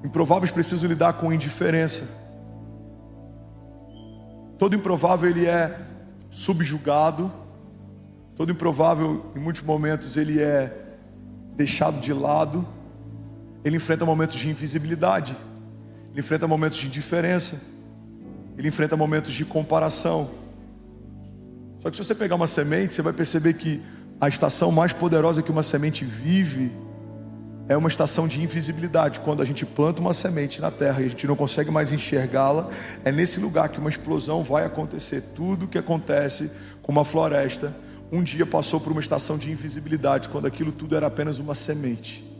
Improváveis precisam lidar com indiferença. Todo improvável ele é subjugado. Todo improvável, em muitos momentos, ele é deixado de lado. Ele enfrenta momentos de invisibilidade. Ele enfrenta momentos de indiferença. Ele enfrenta momentos de comparação. Só que se você pegar uma semente, você vai perceber que a estação mais poderosa que uma semente vive é uma estação de invisibilidade. Quando a gente planta uma semente na terra e a gente não consegue mais enxergá-la, é nesse lugar que uma explosão vai acontecer. Tudo que acontece com uma floresta, um dia passou por uma estação de invisibilidade, quando aquilo tudo era apenas uma semente.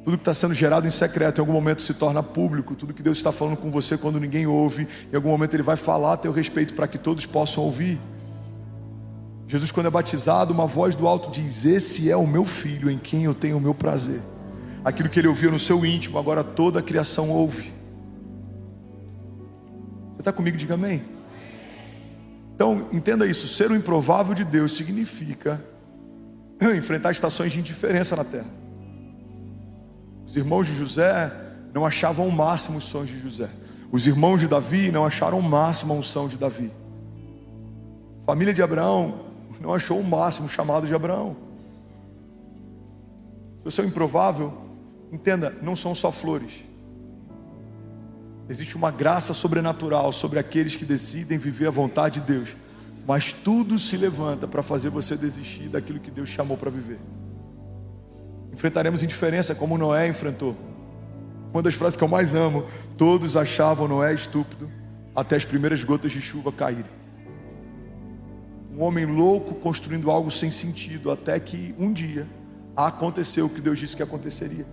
Tudo que está sendo gerado em secreto, em algum momento se torna público. Tudo que Deus está falando com você quando ninguém ouve, em algum momento Ele vai falar a teu respeito para que todos possam ouvir. Jesus, quando é batizado, uma voz do alto diz: esse é o meu filho, em quem eu tenho o meu prazer. Aquilo que Ele ouvia no seu íntimo, agora toda a criação ouve. Você está comigo? Diga amém. Então, entenda isso, ser o improvável de Deus significa enfrentar estações de indiferença na terra. Os irmãos de José não achavam o máximo os sonhos de José. Os irmãos de Davi não acharam o máximo a unção de Davi. A família de Abraão não achou o máximo o chamado de Abraão. Se você é improvável, entenda, não são só flores. Existe uma graça sobrenatural sobre aqueles que decidem viver a vontade de Deus. Mas tudo se levanta para fazer você desistir daquilo que Deus chamou para viver. Enfrentaremos indiferença como Noé enfrentou. Uma das frases que eu mais amo: todos achavam Noé estúpido até as primeiras gotas de chuva caírem. Um homem louco construindo algo sem sentido, até que um dia aconteceu o que Deus disse que aconteceria.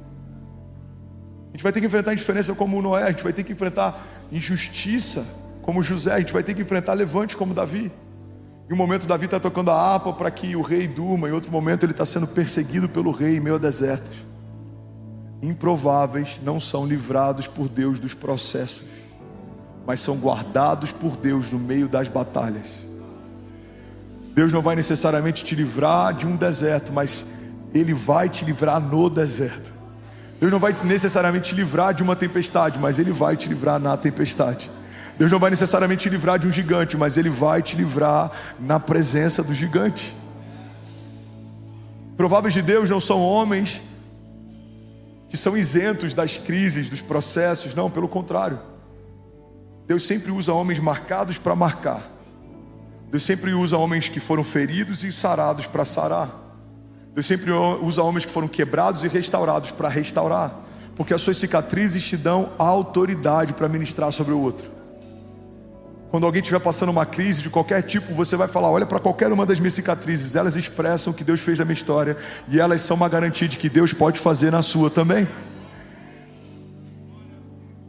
A gente vai ter que enfrentar indiferença como Noé, a gente vai ter que enfrentar injustiça como José, a gente vai ter que enfrentar levante como Davi. Em um momento Davi está tocando a harpa para que o rei durma, em outro momento ele está sendo perseguido pelo rei em meio a desertos. Improváveis não são livrados por Deus dos processos, mas são guardados por Deus no meio das batalhas. Deus não vai necessariamente te livrar de um deserto, mas Ele vai te livrar no deserto. Deus não vai necessariamente te livrar de uma tempestade, mas Ele vai te livrar na tempestade. Deus não vai necessariamente te livrar de um gigante, mas Ele vai te livrar na presença do gigante. Prováveis de Deus não são homens que são isentos das crises, dos processos. Não, pelo contrário. Deus sempre usa homens marcados para marcar. Deus sempre usa homens que foram feridos e sarados para sarar. Deus sempre usa homens que foram quebrados e restaurados para restaurar. Porque as suas cicatrizes te dão a autoridade para ministrar sobre o outro. Quando alguém estiver passando uma crise de qualquer tipo, você vai falar: olha para qualquer uma das minhas cicatrizes, elas expressam o que Deus fez na minha história, e elas são uma garantia de que Deus pode fazer na sua também.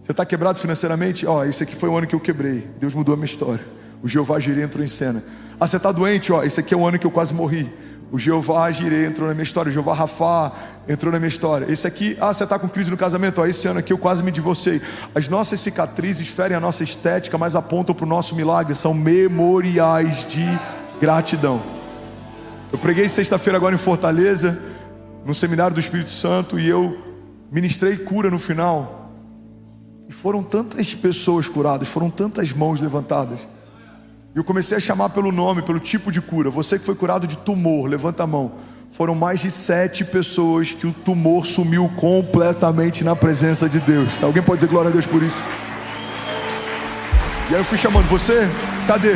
Você está quebrado financeiramente? Esse aqui foi o ano que eu quebrei, Deus mudou a minha história. O Jeová Jireh entrou em cena. Ah, você está doente? Ó, esse aqui é o ano que eu quase morri. O Jeová Jireh entrou na minha história. O Jeová Rafá entrou na minha história. Esse aqui, você está com crise no casamento? Ó, esse ano aqui eu quase me divorciei. As nossas cicatrizes ferem a nossa estética, mas apontam para o nosso milagre. São memoriais de gratidão. Eu preguei sexta-feira agora em Fortaleza, no seminário do Espírito Santo, e eu ministrei cura no final. E foram tantas pessoas curadas, foram tantas mãos levantadas. E eu comecei a chamar pelo nome, pelo tipo de cura. Você que foi curado de tumor, levanta a mão. Foram mais de 7 pessoas que o tumor sumiu completamente na presença de Deus. Alguém pode dizer glória a Deus por isso? E aí eu fui chamando, você? Cadê?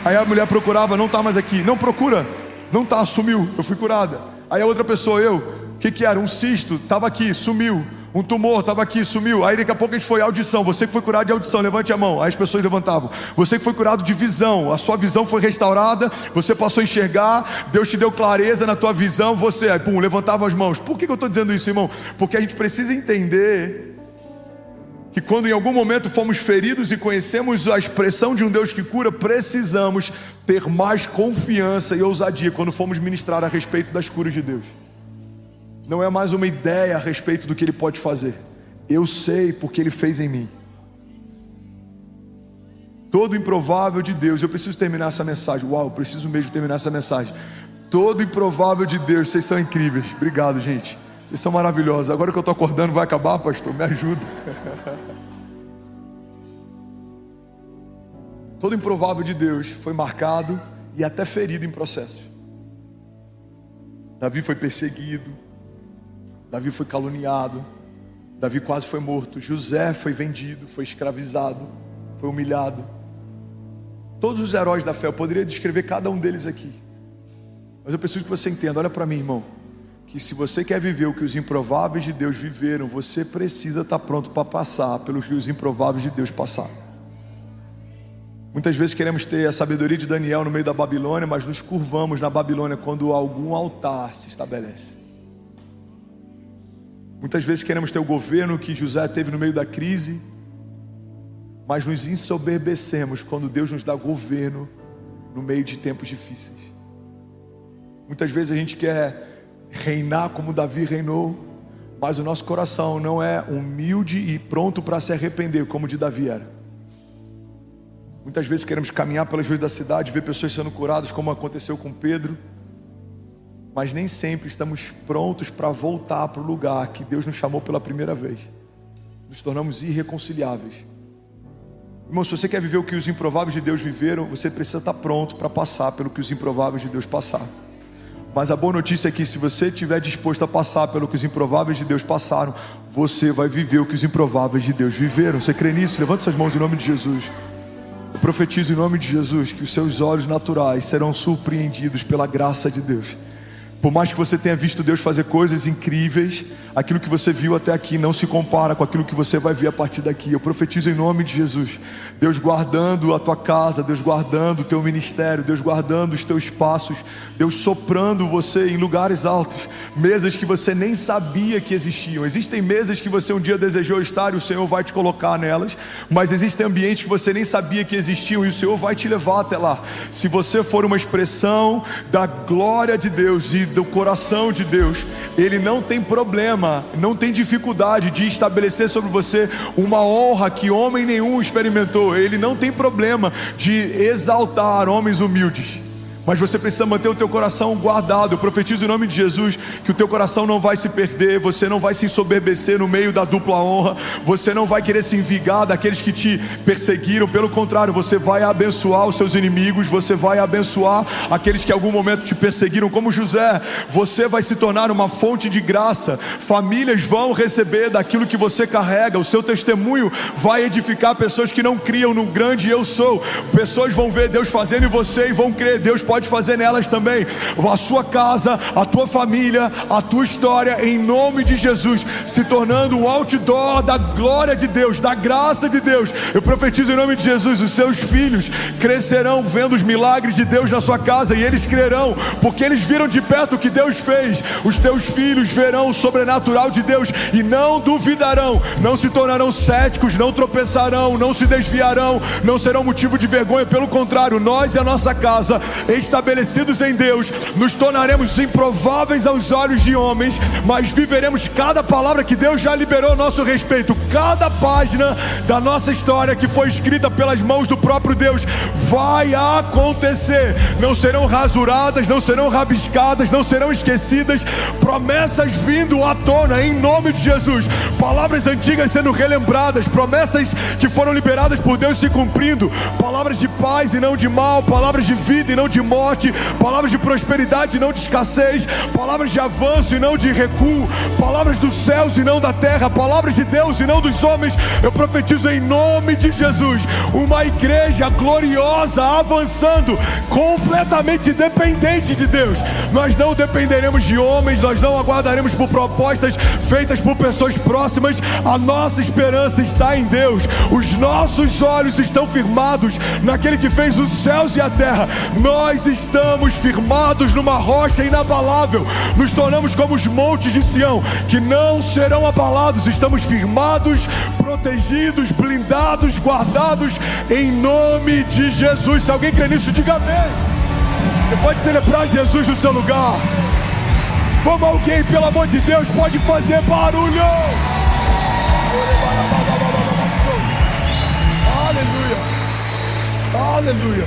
Aí a mulher procurava, não está mais aqui. Não procura, não está, sumiu, eu fui curada. Aí a outra pessoa, o que era? Um cisto, estava aqui, sumiu. Um tumor, estava aqui, sumiu. Aí daqui a pouco a gente foi audição. Você que foi curado de audição, levante a mão. Aí as pessoas levantavam. Você que foi curado de visão, a sua visão foi restaurada. Você passou a enxergar. Deus te deu clareza na tua visão. Você, aí pum, levantava as mãos. Por que eu estou dizendo isso, irmão? Porque a gente precisa entender que quando em algum momento fomos feridos e conhecemos a expressão de um Deus que cura, precisamos ter mais confiança e ousadia quando fomos ministrar a respeito das curas de Deus. Não é mais uma ideia a respeito do que Ele pode fazer. Eu sei porque Ele fez em mim. Todo improvável de Deus. Eu preciso terminar essa mensagem. Uau, eu preciso mesmo terminar essa mensagem. Todo improvável de Deus. Vocês são incríveis. Obrigado, gente. Vocês são maravilhosos. Agora que eu estou acordando, vai acabar, pastor? Me ajuda. Todo improvável de Deus foi marcado e até ferido em processo. Davi foi perseguido. Davi foi caluniado, Davi quase foi morto, José foi vendido, foi escravizado, foi humilhado. Todos os heróis da fé, eu poderia descrever cada um deles aqui, mas eu preciso que você entenda, olha para mim, irmão, que se você quer viver o que os improváveis de Deus viveram, você precisa estar pronto para passar pelo que os improváveis de Deus passaram. Muitas vezes queremos ter a sabedoria de Daniel no meio da Babilônia, mas nos curvamos na Babilônia quando algum altar se estabelece. Muitas vezes queremos ter o governo que José teve no meio da crise, mas nos ensoberbecemos quando Deus nos dá governo no meio de tempos difíceis. Muitas vezes a gente quer reinar como Davi reinou, mas o nosso coração não é humilde e pronto para se arrepender como o de Davi era. Muitas vezes queremos caminhar pelas ruas da cidade, ver pessoas sendo curadas como aconteceu com Pedro, mas nem sempre estamos prontos para voltar para o lugar que Deus nos chamou pela primeira vez. Nos tornamos irreconciliáveis. Irmão, se você quer viver o que os improváveis de Deus viveram, você precisa estar pronto para passar pelo que os improváveis de Deus passaram. Mas a boa notícia é que se você estiver disposto a passar pelo que os improváveis de Deus passaram, você vai viver o que os improváveis de Deus viveram. Você crê nisso? Levante suas mãos em nome de Jesus. Eu profetizo em nome de Jesus que os seus olhos naturais serão surpreendidos pela graça de Deus. Por mais que você tenha visto Deus fazer coisas incríveis, aquilo que você viu até aqui não se compara com aquilo que você vai ver a partir daqui. Eu profetizo em nome de Jesus, Deus guardando a tua casa, Deus guardando o teu ministério, Deus guardando os teus passos, Deus soprando você em lugares altos, mesas que você nem sabia que existiam. Existem mesas que você um dia desejou estar e o Senhor vai te colocar nelas, mas existem ambientes que você nem sabia que existiam e o Senhor vai te levar até lá. Se você for uma expressão da glória de Deus e do coração de Deus, Ele não tem problema, não tem dificuldade de estabelecer sobre você uma honra que homem nenhum experimentou. Ele não tem problema de exaltar homens humildes, mas você precisa manter o teu coração guardado. Eu profetizo em nome de Jesus que o teu coração não vai se perder, você não vai se ensoberbecer no meio da dupla honra, você não vai querer se envigar daqueles que te perseguiram. Pelo contrário, você vai abençoar os seus inimigos, você vai abençoar aqueles que em algum momento te perseguiram. Como José, você vai se tornar uma fonte de graça. Famílias vão receber daquilo que você carrega. O seu testemunho vai edificar pessoas que não criam no grande eu sou. Pessoas vão ver Deus fazendo em você e vão crer. Deus pode pode fazer nelas também. A sua casa, a tua família, a tua história, em nome de Jesus, se tornando um outdoor da glória de Deus, da graça de Deus. Eu profetizo em nome de Jesus, os seus filhos crescerão vendo os milagres de Deus na sua casa, e eles crerão, porque eles viram de perto o que Deus fez. Os teus filhos verão o sobrenatural de Deus e não duvidarão, não se tornarão céticos, não tropeçarão, não se desviarão, não serão motivo de vergonha. Pelo contrário, nós e a nossa casa, estabelecidos em Deus, nos tornaremos improváveis aos olhos de homens, mas viveremos cada palavra que Deus já liberou a nosso respeito. Cada página da nossa história que foi escrita pelas mãos do próprio Deus vai acontecer. Não serão rasuradas, não serão rabiscadas, não serão esquecidas. Promessas vindo à tona em nome de Jesus, palavras antigas sendo relembradas, promessas que foram liberadas por Deus se cumprindo, palavras de paz e não de mal, palavras de vida e não de morte, palavras de prosperidade e não de escassez, palavras de avanço e não de recuo, palavras dos céus e não da terra, palavras de Deus e não dos homens. Eu profetizo em nome de Jesus uma igreja gloriosa avançando, completamente dependente de Deus. Nós não dependeremos de homens, nós não aguardaremos por propostas feitas por pessoas próximas. A nossa esperança está em Deus. Os nossos olhos estão firmados naquele que fez os céus e a terra. Nós estamos firmados numa rocha inabalável. Nos tornamos como os montes de Sião, que não serão abalados. Estamos firmados, protegidos, blindados, guardados em nome de Jesus. Se alguém crê nisso, diga amém. Você pode celebrar Jesus no seu lugar. Como alguém, pelo amor de Deus, pode fazer barulho? Aleluia, aleluia.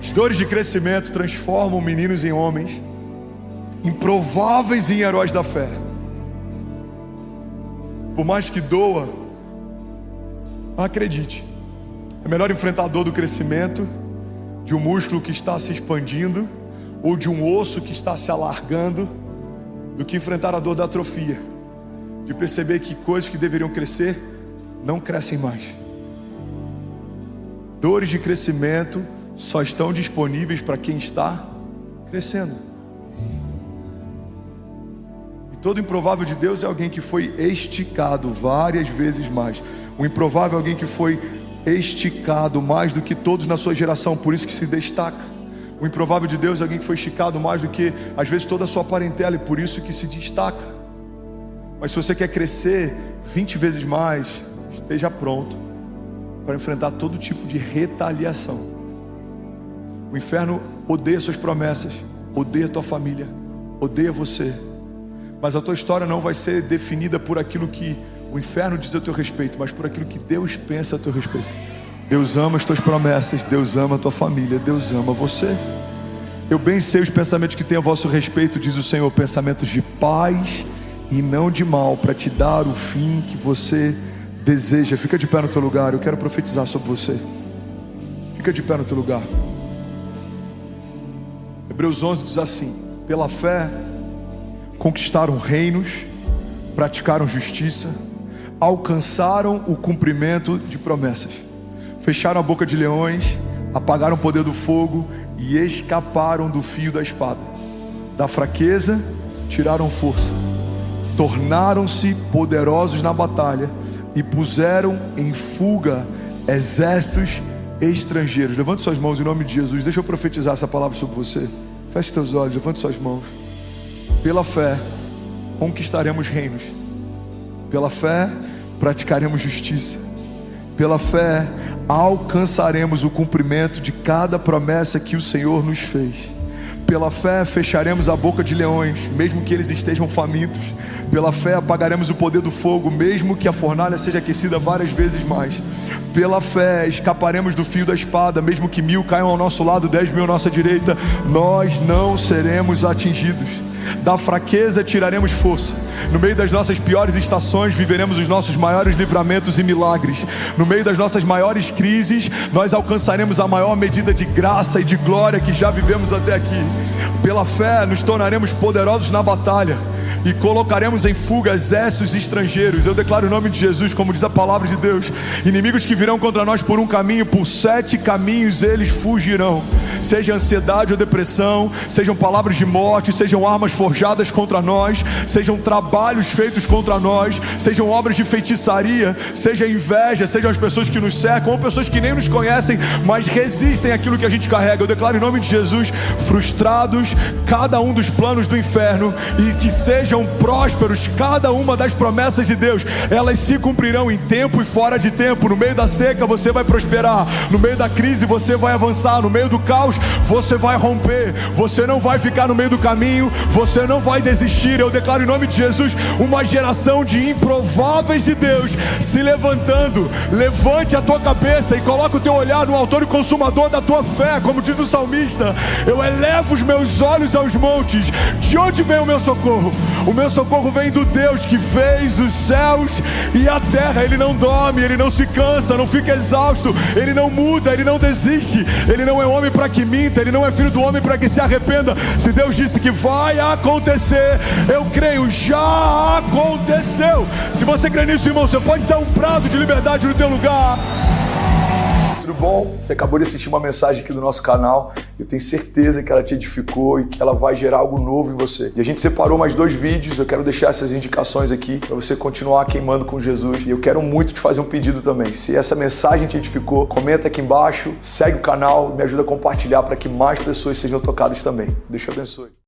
As dores de crescimento transformam meninos em homens, improváveis em heróis da fé. Por mais que doa, acredite, é melhor enfrentar a dor do crescimento, de um músculo que está se expandindo, ou de um osso que está se alargando, do que enfrentar a dor da atrofia, de perceber que coisas que deveriam crescer não crescem mais. Dores de crescimento só estão disponíveis para quem está crescendo. E todo improvável de Deus é alguém que foi esticado várias vezes mais. O improvável é alguém que foi esticado mais do que todos na sua geração, por isso que se destaca. O improvável de Deus é alguém que foi esticado mais do que às vezes toda a sua parentela, e por isso que se destaca. Mas se você quer crescer 20 vezes mais, esteja pronto para enfrentar todo tipo de retaliação. O inferno odeia suas promessas, odeia tua família, odeia você. Mas a tua história não vai ser definida por aquilo que o inferno diz a teu respeito, mas por aquilo que Deus pensa a teu respeito. Deus ama as tuas promessas, Deus ama a tua família, Deus ama você. Eu bem sei os pensamentos que tenho a vosso respeito, diz o Senhor, pensamentos de paz e não de mal, para te dar o fim que você deseja. Fica de pé no teu lugar, eu quero profetizar sobre você. Fica de pé no teu lugar. Hebreus 11 diz assim: pela fé conquistaram reinos, praticaram justiça, alcançaram o cumprimento de promessas, fecharam a boca de leões, apagaram o poder do fogo e escaparam do fio da espada. Da fraqueza tiraram força, tornaram-se poderosos na batalha e puseram em fuga exércitos estrangeiros. Levante suas mãos em nome de Jesus. Deixa eu profetizar essa palavra sobre você. Feche teus olhos, levante suas mãos. Pela fé conquistaremos reinos, pela fé praticaremos justiça, pela fé alcançaremos o cumprimento de cada promessa que o Senhor nos fez. Pela fé fecharemos a boca de leões, mesmo que eles estejam famintos. Pela fé apagaremos o poder do fogo, mesmo que a fornalha seja aquecida várias vezes mais. Pela fé escaparemos do fio da espada, mesmo que 1000 caiam ao nosso lado, 10.000 à nossa direita, nós não seremos atingidos. Da fraqueza tiraremos força. No meio das nossas piores estações viveremos os nossos maiores livramentos e milagres. No meio das nossas maiores crises nós alcançaremos a maior medida de graça e de glória que já vivemos até aqui. Pela fé nos tornaremos poderosos na batalha. e colocaremos em fuga exércitos estrangeiros. Eu declaro o nome de Jesus, como diz a palavra de Deus: inimigos que virão contra nós por um caminho, por 7 caminhos eles fugirão. Seja ansiedade ou depressão, sejam palavras de morte, sejam armas forjadas contra nós, sejam trabalhos feitos contra nós, sejam obras de feitiçaria, seja inveja, sejam as pessoas que nos cercam ou pessoas que nem nos conhecem, mas resistem àquilo que a gente carrega. Eu declaro em nome de Jesus, frustrados cada um dos planos do inferno, e que sejam prósperos cada uma das promessas de Deus. Elas se cumprirão em tempo e fora de tempo. No meio da seca você vai prosperar, no meio da crise você vai avançar, no meio do caos você vai romper. Você não vai ficar no meio do caminho, você não vai desistir. Eu declaro em nome de Jesus uma geração de improváveis de Deus se levantando. Levante a tua cabeça e coloca o teu olhar no autor e consumador da tua fé, como diz o salmista: eu elevo os meus olhos aos montes. De onde vem o meu socorro? O meu socorro vem do Deus que fez os céus e a terra. Ele não dorme, ele não se cansa, não fica exausto, ele não muda, ele não desiste. Ele não é homem para que minta, ele não é filho do homem para que se arrependa. Se Deus disse que vai acontecer, eu creio, já aconteceu. Se você crê nisso, irmão, você pode dar um brado de liberdade no teu lugar. Tudo bom? Você acabou de assistir uma mensagem aqui do nosso canal. Eu tenho certeza que ela te edificou e que ela vai gerar algo novo em você. E a gente separou mais 2 vídeos. Eu quero deixar essas indicações aqui para você continuar queimando com Jesus. E eu quero muito te fazer um pedido também. Se essa mensagem te edificou, comenta aqui embaixo, segue o canal, me ajuda a compartilhar para que mais pessoas sejam tocadas também. Deus te abençoe.